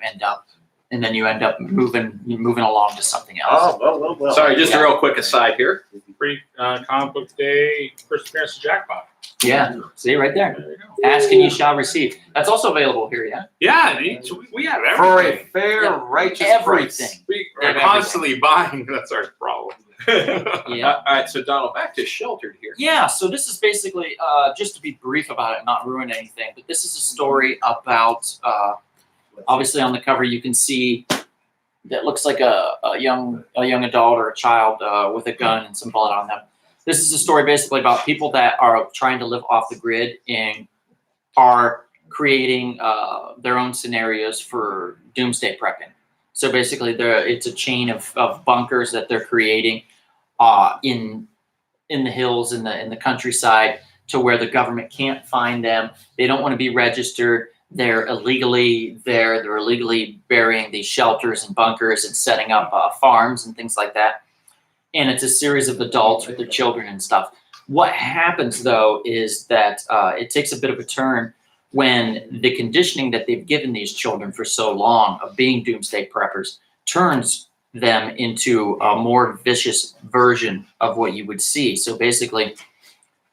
end up moving along to something else. Oh, well. Sorry, just a real quick aside here. Free comic book day first appearance of Jackpot. Yeah, see right there. There you go. Ask and you shall receive. That's also available here, yeah. Yeah, we have everything. For a fair, Yeah, righteous everything. price. We They are have constantly buying. That's our problem. Yeah. All right, so Donald, back to Sheltered here. Yeah, so this is basically, just to be brief about it, not ruin anything, but this is a story about, obviously on the cover you can see that looks like a young adult or a child with a gun and some blood on them. This is a story basically about people that are trying to live off the grid and are creating their own scenarios for doomsday prepping. So basically, it's a chain of bunkers that they're creating in the hills, in the countryside, to where the government can't find them. They don't want to be registered. They're illegally there. They're illegally burying these shelters and bunkers and setting up farms and things like that. And it's a series of adults with their children and stuff. What happens, though, is that it takes a bit of a turn when the conditioning that they've given these children for so long of being doomsday preppers turns them into a more vicious version of what you would see. So basically,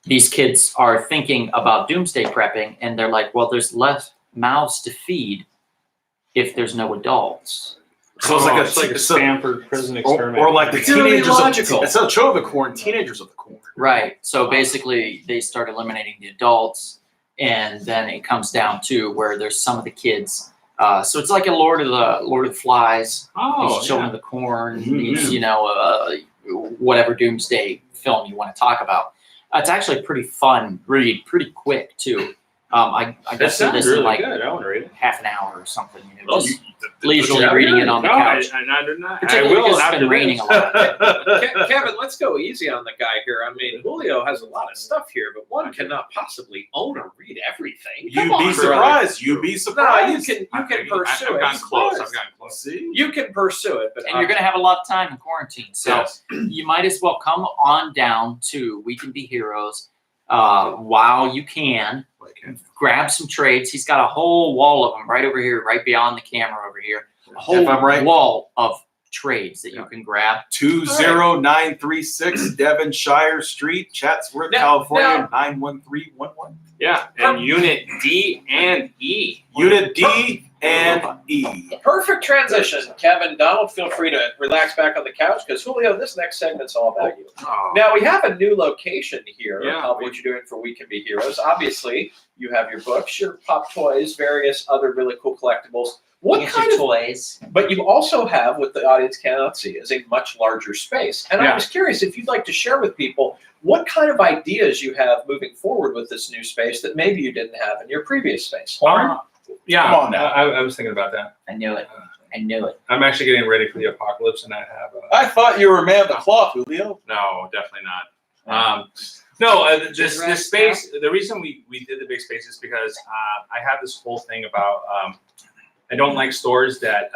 these kids are thinking about doomsday prepping, and they're like, well, there's less mouths to feed if there's no adults. So it's like a Stanford prison experiment. or like the It's really teenagers logical. It's not children of the corn, teenagers of the corn. Right. So basically, they start eliminating the adults, and then it comes down to where there's some of the kids. So it's like a Lord of the Flies, these Children of the Corn, these, whatever doomsday film you want to talk about. It's actually pretty fun, pretty quick too. I That guess sounds this in really like good. I want to read it. half an hour or something. Oh, Just leisurely reading it on the couch. I Particularly will because it's after been raining this. a lot. Kevin, let's go easy on the guy here. I mean, Julio has a lot of stuff here, but one cannot possibly own or read everything. You'd be surprised. You'd be No, surprised. you can pursue I've gotten it. close. I've gotten close. See? You can pursue it, but And you're going to have a lot of time in quarantine. So Yes. you might as well come on down to We Can Be Heroes while you can. Grab some trades. He's got a whole wall of them right over here, right beyond the camera over here. A whole If I'm right. wall of trades that you can grab. 20936 Devonshire Street, Chatsworth, Now- California, 91311. Yeah, and Unit D and E. Unit D and E. perfect transition. Kevin, Donald, feel free to relax back on the couch because Julio, this next segment's all about you. Oh. Now we have a new location here Yeah. of what you're doing for We Can Be Heroes. Obviously, you have your books, your pop toys, various other really cool collectibles. What Get kind your of toys? But you also have, what the audience cannot see, is a much larger space. And I Yeah. was curious if you'd like to share with people what kind of ideas you have moving forward with this new space that maybe you didn't have in your previous space. Yeah, Come on now. I was thinking about that. I knew it. I knew it. I'm actually getting ready for the apocalypse, and I have. I thought you were a man of the cloth, Julio. No, definitely not. No, this Right space. The reason we did the big space is because I have this whole thing about I don't like stores that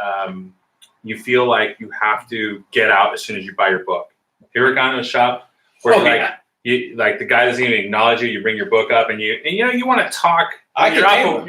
you feel like you have to get out as soon as you buy your book. Have you ever gone to a shop where you like the guy doesn't even acknowledge you? You bring your book up and you want to talk. You're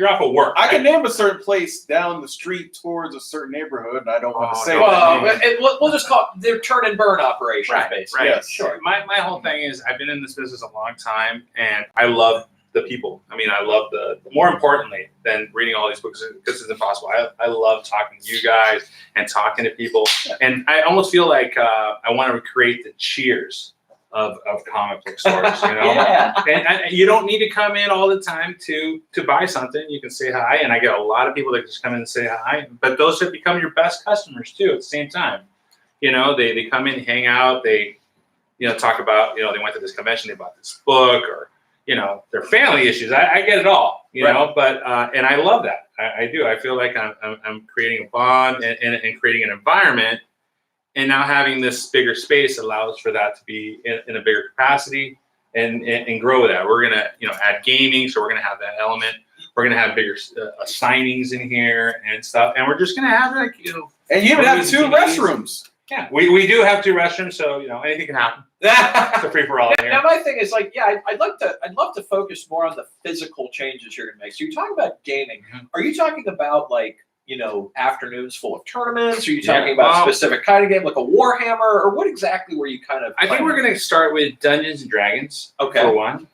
off of work. I can name a certain place down the street towards a certain neighborhood, and I don't want to say Well, that. we'll just call it their turn and burn operations, Right, basically. right. Yes. Sure. My whole thing is I've been in this business a long time, and I love the people. I mean, I love more importantly than reading all these books, because it's impossible. I love talking to you guys and talking to people. And I almost feel like I want to recreate the Cheers of comic book stores, Yeah. And you don't need to come in all the time to buy something. You can say hi, and I get a lot of people that just come in and say hi, but those have become your best customers too at the same time. They come in, hang out, they talk about, they went to this convention, they bought this book, or their family issues. I get it all, but and I love that. I do. I feel like I'm creating a bond and creating an environment, and now having this bigger space allows for that to be in a bigger capacity and grow that. We're gonna add gaming, so we're gonna have that element. We're gonna have bigger signings in here and stuff, and we're just gonna have And you even have two TVs. restrooms. Yeah, we do have 2 restrooms, so anything can happen. It's a free for all in Now here. my thing is like, yeah, I'd love to focus more on the physical changes you're gonna make. So you're talking about gaming. Mhm. Are you talking about like, afternoons full of tournaments? Are you Yeah, talking about well- a specific kind of game, like a Warhammer, or what exactly were you kind of? I think planning? we're going to start with Dungeons and Dragons Okay. for one.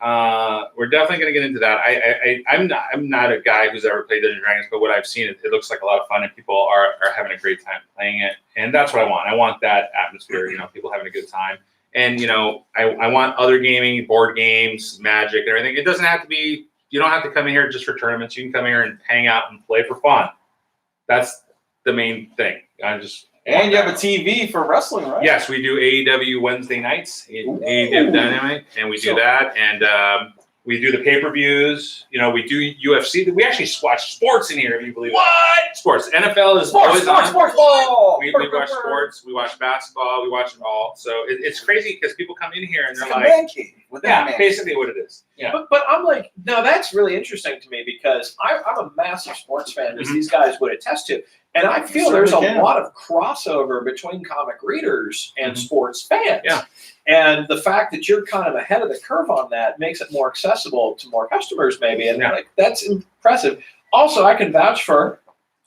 We're definitely going to get into that. I'm not a guy who's ever played Dungeons and Dragons, but what I've seen, it looks like a lot of fun, and people are having a great time playing it. And that's what I want. I want that atmosphere. People having a good time. And I want other gaming, board games, Magic, and everything. It doesn't have to be. You don't have to come in here just for tournaments. You can come here and hang out and play for fun. That's the main thing. And you have a TV for wrestling, right? Yes, we do AEW Wednesday nights, AEW Dynamite, and we do that. And we do the pay-per-views. We do UFC. We actually watch sports in here, if you believe it. What? Sports. NFL is always on. Sports. Oh, We watch sports. We watch basketball. We watch it all. So it's crazy because people come in here and It's they're like a like, man cave within a yeah, man basically what it is. Yeah. But I'm like, no, that's really interesting to me because I'm a massive sports fan, as Mhm. these guys would attest to. And I feel You there's a certainly can. lot of crossover between comic readers and Mhm. sports fans. Yeah. And the fact that you're kind of ahead of the curve on that makes it more accessible to more customers, maybe. And Yeah. that's impressive. Also, I can vouch for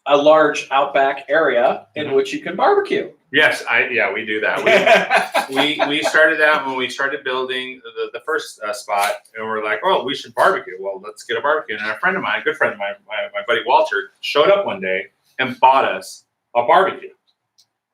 a large outback area in Mhm. which you can barbecue. Yes, we do that. We started out when we started building the first spot, and we're like, oh, we should barbecue. Well, let's get a barbecue. And a friend of mine, a good friend of mine, my buddy Walter, showed up one day and bought us a barbecue.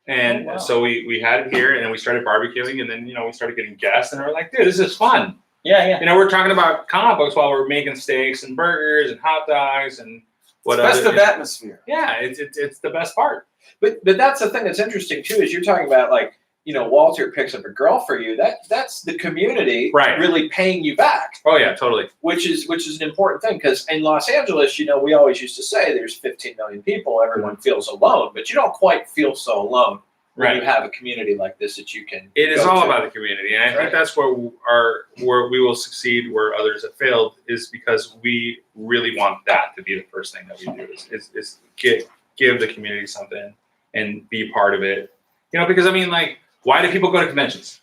And Oh, wow. so we had it here, and then we started barbecuing, and then we stared getting guests, and we're like, dude, this is fun. Yeah. We're talking about comic books while we're making steaks and burgers and hot dogs and what It's other. festive atmosphere. Yeah, it's the best part. But that's the thing that's interesting too, is you're talking about like, Walter picks up a girl for you. That's the community Right. really paying you back, Oh yeah, totally. which is an important thing because in Los Angeles, we always used to say there's 15 million people, everyone feels alone, but you don't quite feel so alone when you Right. have a community like this that you can. It is go all to. about the community, and I Right. think that's where we will succeed where others have failed, is because we really want that to be the first thing that we do is give the community something and be part of it. Because why do people go to conventions?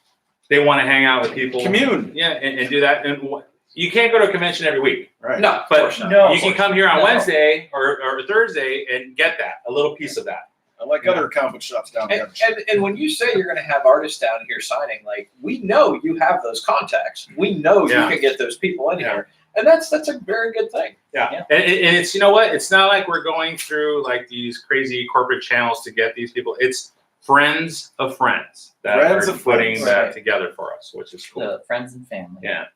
They want to hang out with people, Commune. yeah, and do that. And you can't go to a convention every week, Right. No, of but course not. No. you can come here on No. Wednesday or Thursday and get a little piece of that. I like other comic book shops down there. And when you say you're going to have artists down here signing, like we know you have those contacts. We know Yeah. you can get those people in Yeah. here, and that's a very good thing. Yeah. Yeah. And it's, what? It's not like we're going through like these crazy corporate channels to get these people. It's friends of friends that Friends are of putting friends. that Right. together for us, which is cool. The friends and family. Yeah.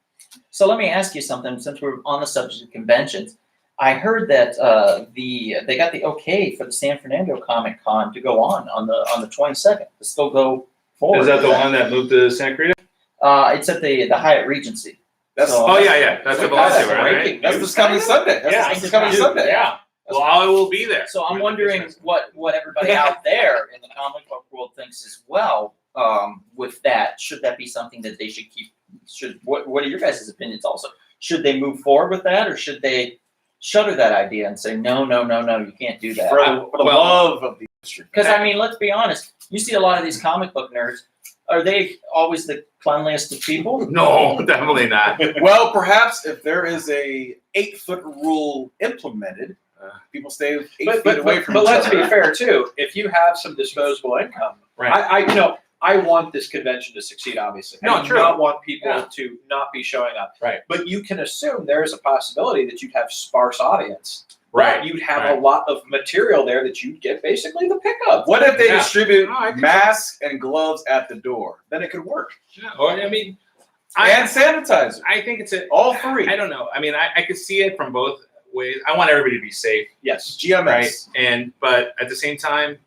So let me ask you something. Since we're on the subject of conventions, I heard that they got the okay for the San Fernando Comic Con to go on the 22nd to still go forward. Is that the with one that moved to Santa Cruz? It's at the Hyatt Regency. That's So- Oh, yeah. That's the Valencia, That's right? breaking. that's this coming Sunday. That's Yeah. this coming Sunday. Yeah. Well, I will be there. So I'm wondering what everybody out there in the comic book world thinks as well. With that, should that be something that they should keep? What are your guys' opinions? Also, should they move forward with that, or should they shutter that idea and say no, you can't do that? For the Well- love of the industry. Because let's be honest. You see a lot of these comic book nerds. Are they always the cleanliest of people? No, definitely not. Well, perhaps if there is a 8-foot rule implemented, people stay 8 feet away from but each let's other. be fair too. If you have some disposable income, Right. I want this convention to succeed. Obviously, No, I do true. not want people Yeah. to not be showing up. Right. But you can assume there is a possibility that you'd have sparse audience. Right. That you'd have Right. a lot of material there that you'd get basically the pick of. What if they Yeah. distribute No, I think- masks and gloves at the door? Then it could work. Yeah, or, And sanitizer. I think it's All three. I don't know. I could see it from both ways. I want everybody to be safe, Yes. GMS. right? But at the same time,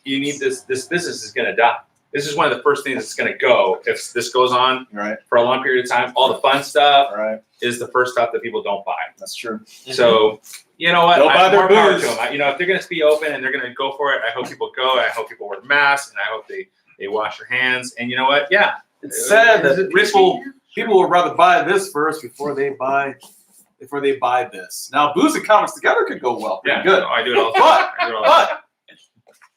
you need this business is going to die. This is one of the first things that's going to go if this goes on Right. for a long period of time. All the fun stuff Right. is the first stuff that people don't buy. That's true. So, you know what? They'll buy their more power booze. to them. If they're going to be open and they're going to go for it, I hope people go. I hope people wear masks, and I hope they wash their hands. And you know what? Yeah, It's sad Is that it risky? people would rather buy this first before they buy this. Now, booze and comics together could go well. Pretty Yeah, good. no, I do it all the time. I do it all the time.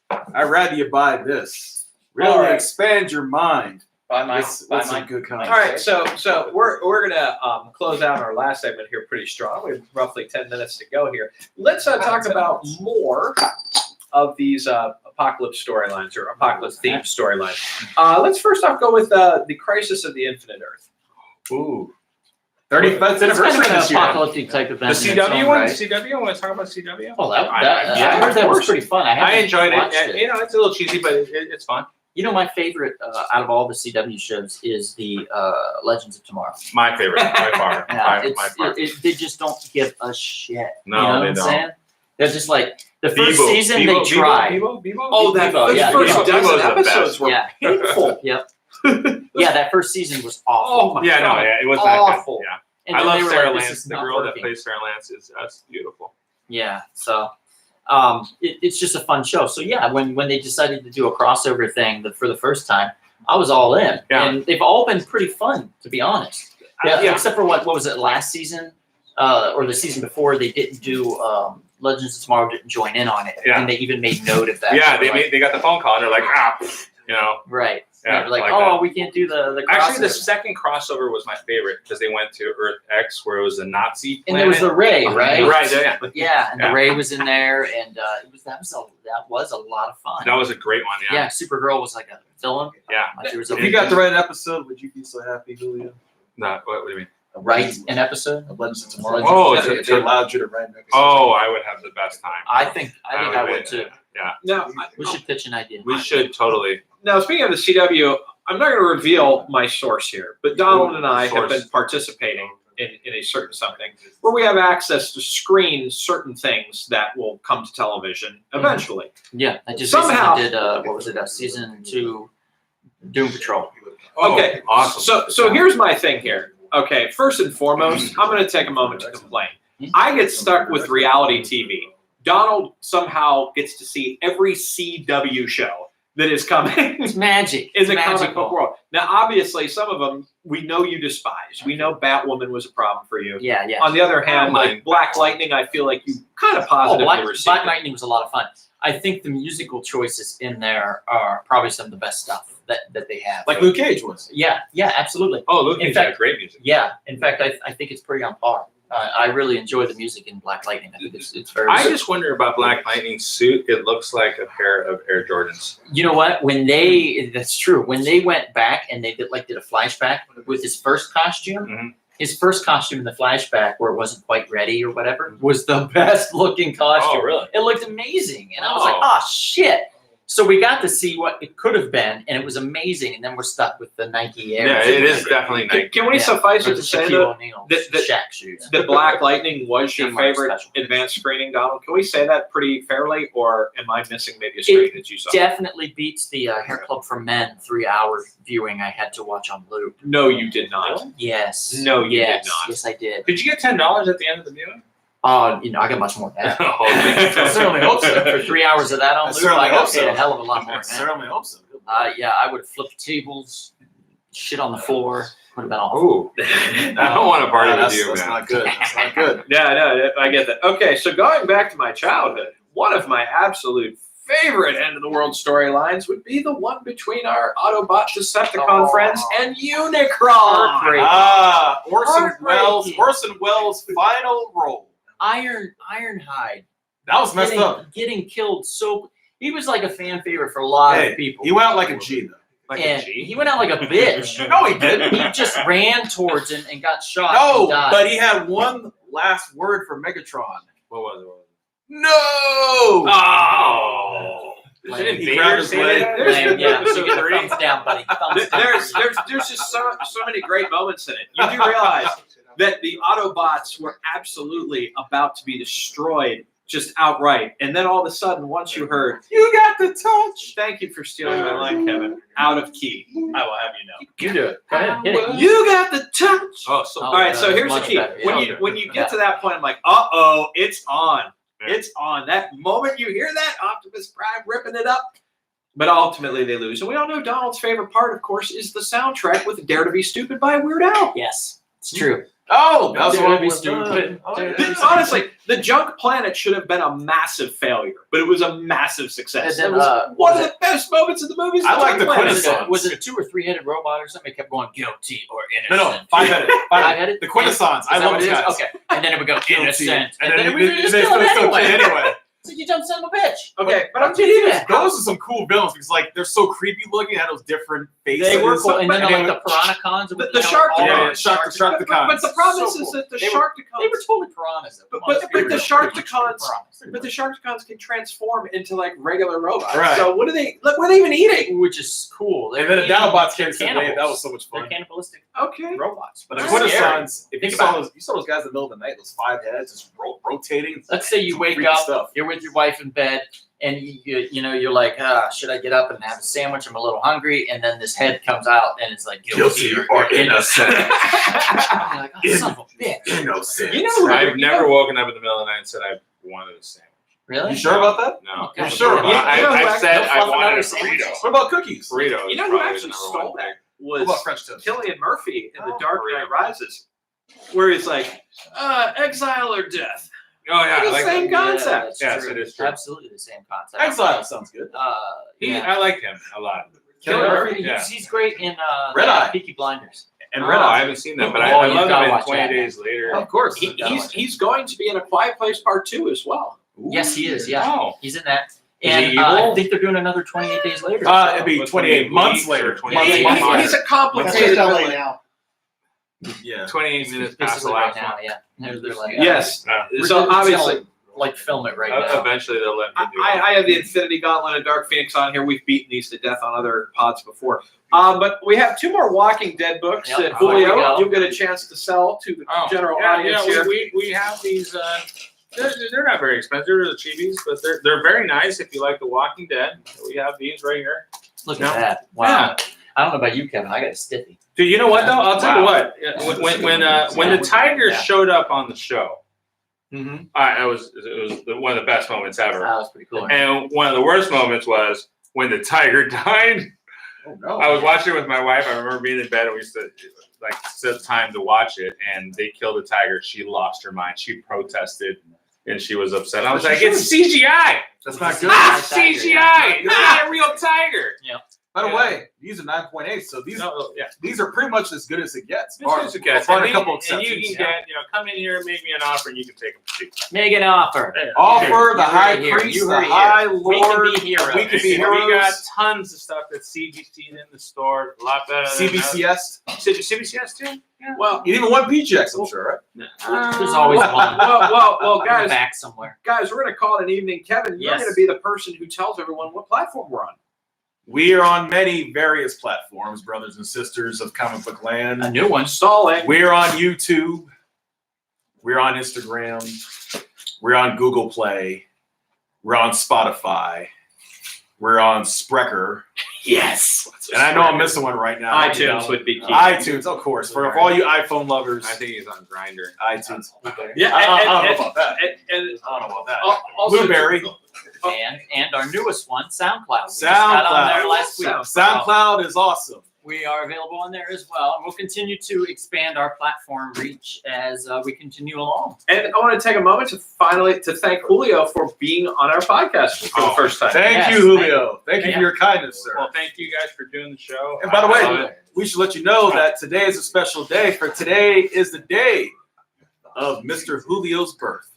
But I'd rather you buy this Really All right. expand your mind. With some good content. All right, so we're gonna close out our last segment here pretty strong. We have roughly 10 minutes to go here. Let's talk about more of these apocalypse storylines or apocalypse themed storylines. Let's first off go with the Crisis of the Infinite Earth. Ooh. 35th It's kind anniversary of an this year. apocalyptic type The event. in its CW own one. right. CW. Want to talk about CW? Oh, I I heard that was pretty fun. I haven't enjoyed it. watched And, you know, it's a little cheesy, but it's fun. You know, my favorite out of all the CW shows is the Legends of Tomorrow. My favorite by far. Yeah, by far. they just don't give a shit. No, you know they what I'm don't. saying? They're just like the first Bebo, season Bebo, they Bebo, tried. Bebo, Bebo? Oh, that Bebo, yeah, first Bebo. dozen Bebo's the episodes best. were Yeah. painful. Yep. Yeah, that first season was awful. Oh my Yeah, no, God. yeah, it was not Awful. good. Yeah. And I then love they were Sarah like, this Lance. is The not girl that working. plays Sarah Lance is beautiful. Yeah, so it's just a fun show. So yeah, when they decided to do a crossover thing for the first time, I was all in. Yeah. And they've all been pretty fun, to be honest. Yeah. Except for what was it, last season? Or the season before, they didn't do Legends of Tomorrow didn't join in on it. Yeah. And they even made note of that. Yeah, They were like, they got the phone call and they're like, you know. right. Yeah, They were like, like oh, that. we can't do the Actually, the crossover. second crossover was my favorite because they went to Earth X, where it was a Nazi planet. And there was the Ray, right? Right, yeah. Yeah, and Yeah. the Ray was in there, and that was a lot of fun. That was a great one, yeah. Yeah, Supergirl was like a villain. Yeah. Like there was a If you got the right episode, would you be so happy, Julio? No, what do you mean? right an episode. Legends of Tomorrow. Oh, If it's they allowed you to write an episode. Oh, I would have the best time. I think I would too. Yeah, Now, We should pitch an idea. we should totally. now, speaking of the CW, I'm not going to reveal my source here, but Donald and I have Source. been participating in a certain something where we have access to screen certain things that will come to television eventually. Yeah, I just Somehow- recently did what was it? Season 2, Doom Patrol. Okay, Oh, awesome. So here's my thing here. Okay, first and foremost, I'm going to take a moment to complain. I get stuck with reality TV. Donald somehow gets to see every CW show that is coming It's magic. in It's the comic magical. book world. Now, obviously, some of them we know you despise. We know Batwoman was a problem for you. Yeah, yeah. On the other hand, Black like Black Lightning, I feel like you kind of Oh, positively Black received it. Lightning was a lot of fun. I think the musical choices in there are probably some of the best stuff that they have. Like Luke Cage was. Yeah, absolutely. Oh, Luke In Cage fact- had great music. Yeah, in fact, I think it's pretty on par. I really enjoy the music in Black Lightning. I think it's very. I just wonder about Black Lightning's suit. It looks like a pair of Air Jordans. You know what? That's true. When they went back and they did a flashback with his first costume, Mhm. his first costume in the flashback where it wasn't quite ready or whatever was the best looking costume. Oh, really? It looked amazing, and I was like, Oh. oh shit. So we got to see what it could have been, and it was amazing. And then we're stuck with the Nike Air. Yeah, it is definitely Can, nice. can we Yeah. suffice Or it the to say Shaquille O'Neal that- Shaq shoes. that Black Lightning was your Teamwork favorite special. advanced screening, Donald? Can we say that pretty fairly, or am I missing maybe a screen that you saw? Definitely beats the Hair Club for Men 3-hour viewing I had to watch on loop. No, you did not. Yes. No, you did yes. not. Yes, I did. Did you get $10 at the end of the viewing? I got much more than that. I certainly hope so. For 3 hours of that I on loop, certainly I got hope paid so. a hell of a lot more I than that. certainly hope so. Yeah, I would have flipped tables, shit on the floor, would have been awful. Ooh, I don't want to party with you, That's man. not good. That's not good. Yeah, no, I get that. Okay, so going back to my childhood, one of my absolute favorite end of the world storylines would be the one between our Autobot Decepticon Oh. friends and Unicron. Heartbreaking. Orson Welles' final role. Ironhide. That was messed up. Getting killed so. He was like a fan favorite for a lot Hey, of people. he went out like a G though. Like and a G? he went out like a bitch. No, he didn't. He just ran towards him and got shot. No, and died. but he had one last word for Megatron. What was it? No. Oh. Lame. Didn't He Vader grabbed his say leg. that? Lame, yeah, so get a thumbs down, buddy. Thumbs down. There's just so many great moments in it. You do realize that the Autobots were absolutely about to be destroyed just outright. And then all of a sudden, once you heard, You got the touch. thank you for stealing my line, Kevin, out of key, I will have you know. You do it. Go ahead. Hit it. You got the touch. Oh, so Oh, All right, so that's here's the much key. better. Yeah. When you Yeah. get to that point, I'm like, uh-oh, it's on. Yeah. It's on. That moment you hear that, Optimus Prime ripping it up. But ultimately they lose. And we all know Donald's favorite part, of course, is the soundtrack with Dare to Be Stupid by Weird Al. Yes, it's true. Oh, that's what be was stupid. Honestly, the Junk Planet should have been a massive failure, but it was a massive success. And then, It was one of the best moments in the movies. I like the Junk Planet. quintessence. Was it a 2 or 3-headed robot or something? It kept going guilty or No, innocent. five-headed. Five-headed? The quintessence. I Is that love what these it is? guys. Okay. And then it would go innocent. And then we would just kill it anyway. So you dumb son of a bitch. Okay, but I'm How'd you do telling you, that? Those are some cool villains because like they're so creepy looking. They had those different faces. They were cool. And then But like the Piranhacons. The Shark Sharktacons. but the problem So is cool. that the They were Sharktacons, totally piranhas. but Come on, the let's be Sharktacons, real. but the Sharktacons can transform into like regular robots. Right. So what are they? Look, what are they even eating? Which is cool. And then the Dinobots came They're today. That was so much They're fun. cannibalistic Okay. robots. But the They're quintessence, if you Think saw about those, you saw those guys in the middle of the night, those 5 heads just rotating. Let's say you wake Freaky up, stuff. you're with your wife in bed, and you're like, should I get up and have a sandwich? I'm a little hungry, and then this head comes out, and it's like guilty or innocent. You're like, oh, son of a bitch. Innocent. You know, I've never woken up in the middle of the night and said I wanted a sandwich. Really? You sure about that? No. You're sure? But You know who I said actually- I wanted a another burrito. sandwich? What about cookies? Burrito. You know is who probably actually the number stole one that? thing. What Was about French toast? Cillian Murphy in The Oh, Dark burrito. Knight Rises, where he's like, exile or death. Oh yeah, The I like same that. concept. that's Yes, true. it is true. Absolutely the same concept. Exile sounds good. Yeah. I like him a lot. Cillian Murphy, Yeah. he's great in Red Eye. Peaky Blinders. And Oh, Red I Eye. haven't seen that, but Oh, I you've love gotta him in watch 20 that. Days Later. Of course. He's going to be in A Quiet Place Part 2 as well. Yes, he is. Yeah, Oh. he's in that. Is And he I evil? think they're doing another 28 Days Later. It'd be What's 28 months weeks later. or 20 Months days later. He's a That's complicated just LA villain. now. Yeah. 28 minutes past the Basically right last now, one. yeah. They're like, Yes. we're So gonna obviously, tell, like film it right now. Eventually they'll let me do it. I have the Infinity Gauntlet and Dark Phoenix on here. We've beaten these to death on other pods before. But we have 2 more Walking Dead books Yep. that Oh, there we Julio, go. you'll get a chance to sell to the general audience here. we have these. They're not very expensive. They're the cheapies, but they're very nice if you like The Walking Dead. We have these right here. Look Yeah. at that! Wow. I don't know about you, Kevin. I got a stiffy. Dude, you know what though? I'll tell you Wow. what. When the Tigers Yeah. showed up on the show, Mm-hmm. it was one of the best moments ever. That was pretty cool. And one of the worst moments was when the tiger died. Oh, no. I was watching it with my wife. I remember being in bed and we used to like set time to watch it, and they killed the tiger. She lost her mind. She protested and she was upset. I was like, it's CGI. That's not good. CGI. It's not a real tiger. By the way, these are 9.8, so these Yeah. these are pretty much as good as it gets. It's a guess. Bar a And couple you can exceptions. get, come in here, make me an offer, and you can take them. Make an offer. Offer You the heard high it here. priest, You the heard it high here. lord. We can be heroes. We can be We got heroes. tons of stuff that's CGC'd in the store. A lot better. CBCS. CBCS too. Yeah. Well, Even one PGX, I'm sure, right? There's always one. well, In the guys, back somewhere. we're going to call it an evening. Kevin, you're Yes. going to be the person who tells everyone what platform we're on. We are on many various platforms, brothers and sisters of comic book A land. new one. Stalling. We're on YouTube. We're on Instagram. We're on Google Play. We're on Spotify. We're on Sprecher. Yes. And I know I'm missing one right now. iTunes would be key. iTunes, of course. For all you iPhone lovers, I think he's on Grindr. iTunes. Yeah, I don't know and- about that. and I don't know about that. also, Blueberry. And our newest one, SoundCloud. We just got on there last week. SoundCloud is awesome. We are available on there as well. And we'll continue to expand our platform reach as we continue along. And I want to take a moment to thank Julio for being on our podcast for the first time. Thank Yes, you, Julio. Thank you Yeah. for your kindness, sir. Well, thank you guys for doing the show. And by the I way, love it. we should let you know that today is a special day. For today is the day of Mr. Julio's birth.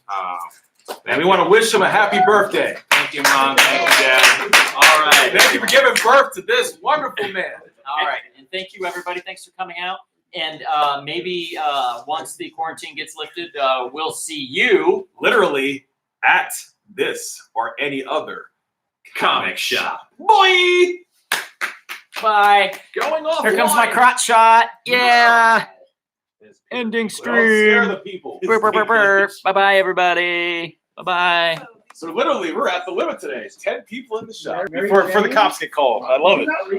And we want to wish him a happy birthday. Thank you, Mom. Thank you, Dad. All right. Thank you for giving birth to this wonderful man. All right. And thank you, everybody. Thanks for coming out. And maybe once the quarantine gets lifted, we'll see you. Literally at this or any other Comic shop. boy. Bye. Going off. Here comes my crotch shot. Yeah. Ending Don't scare the people. Bye-bye, everybody. Bye-bye. So literally, we're at the limit today. It's 10 people in the shop for the cops get called. I love it.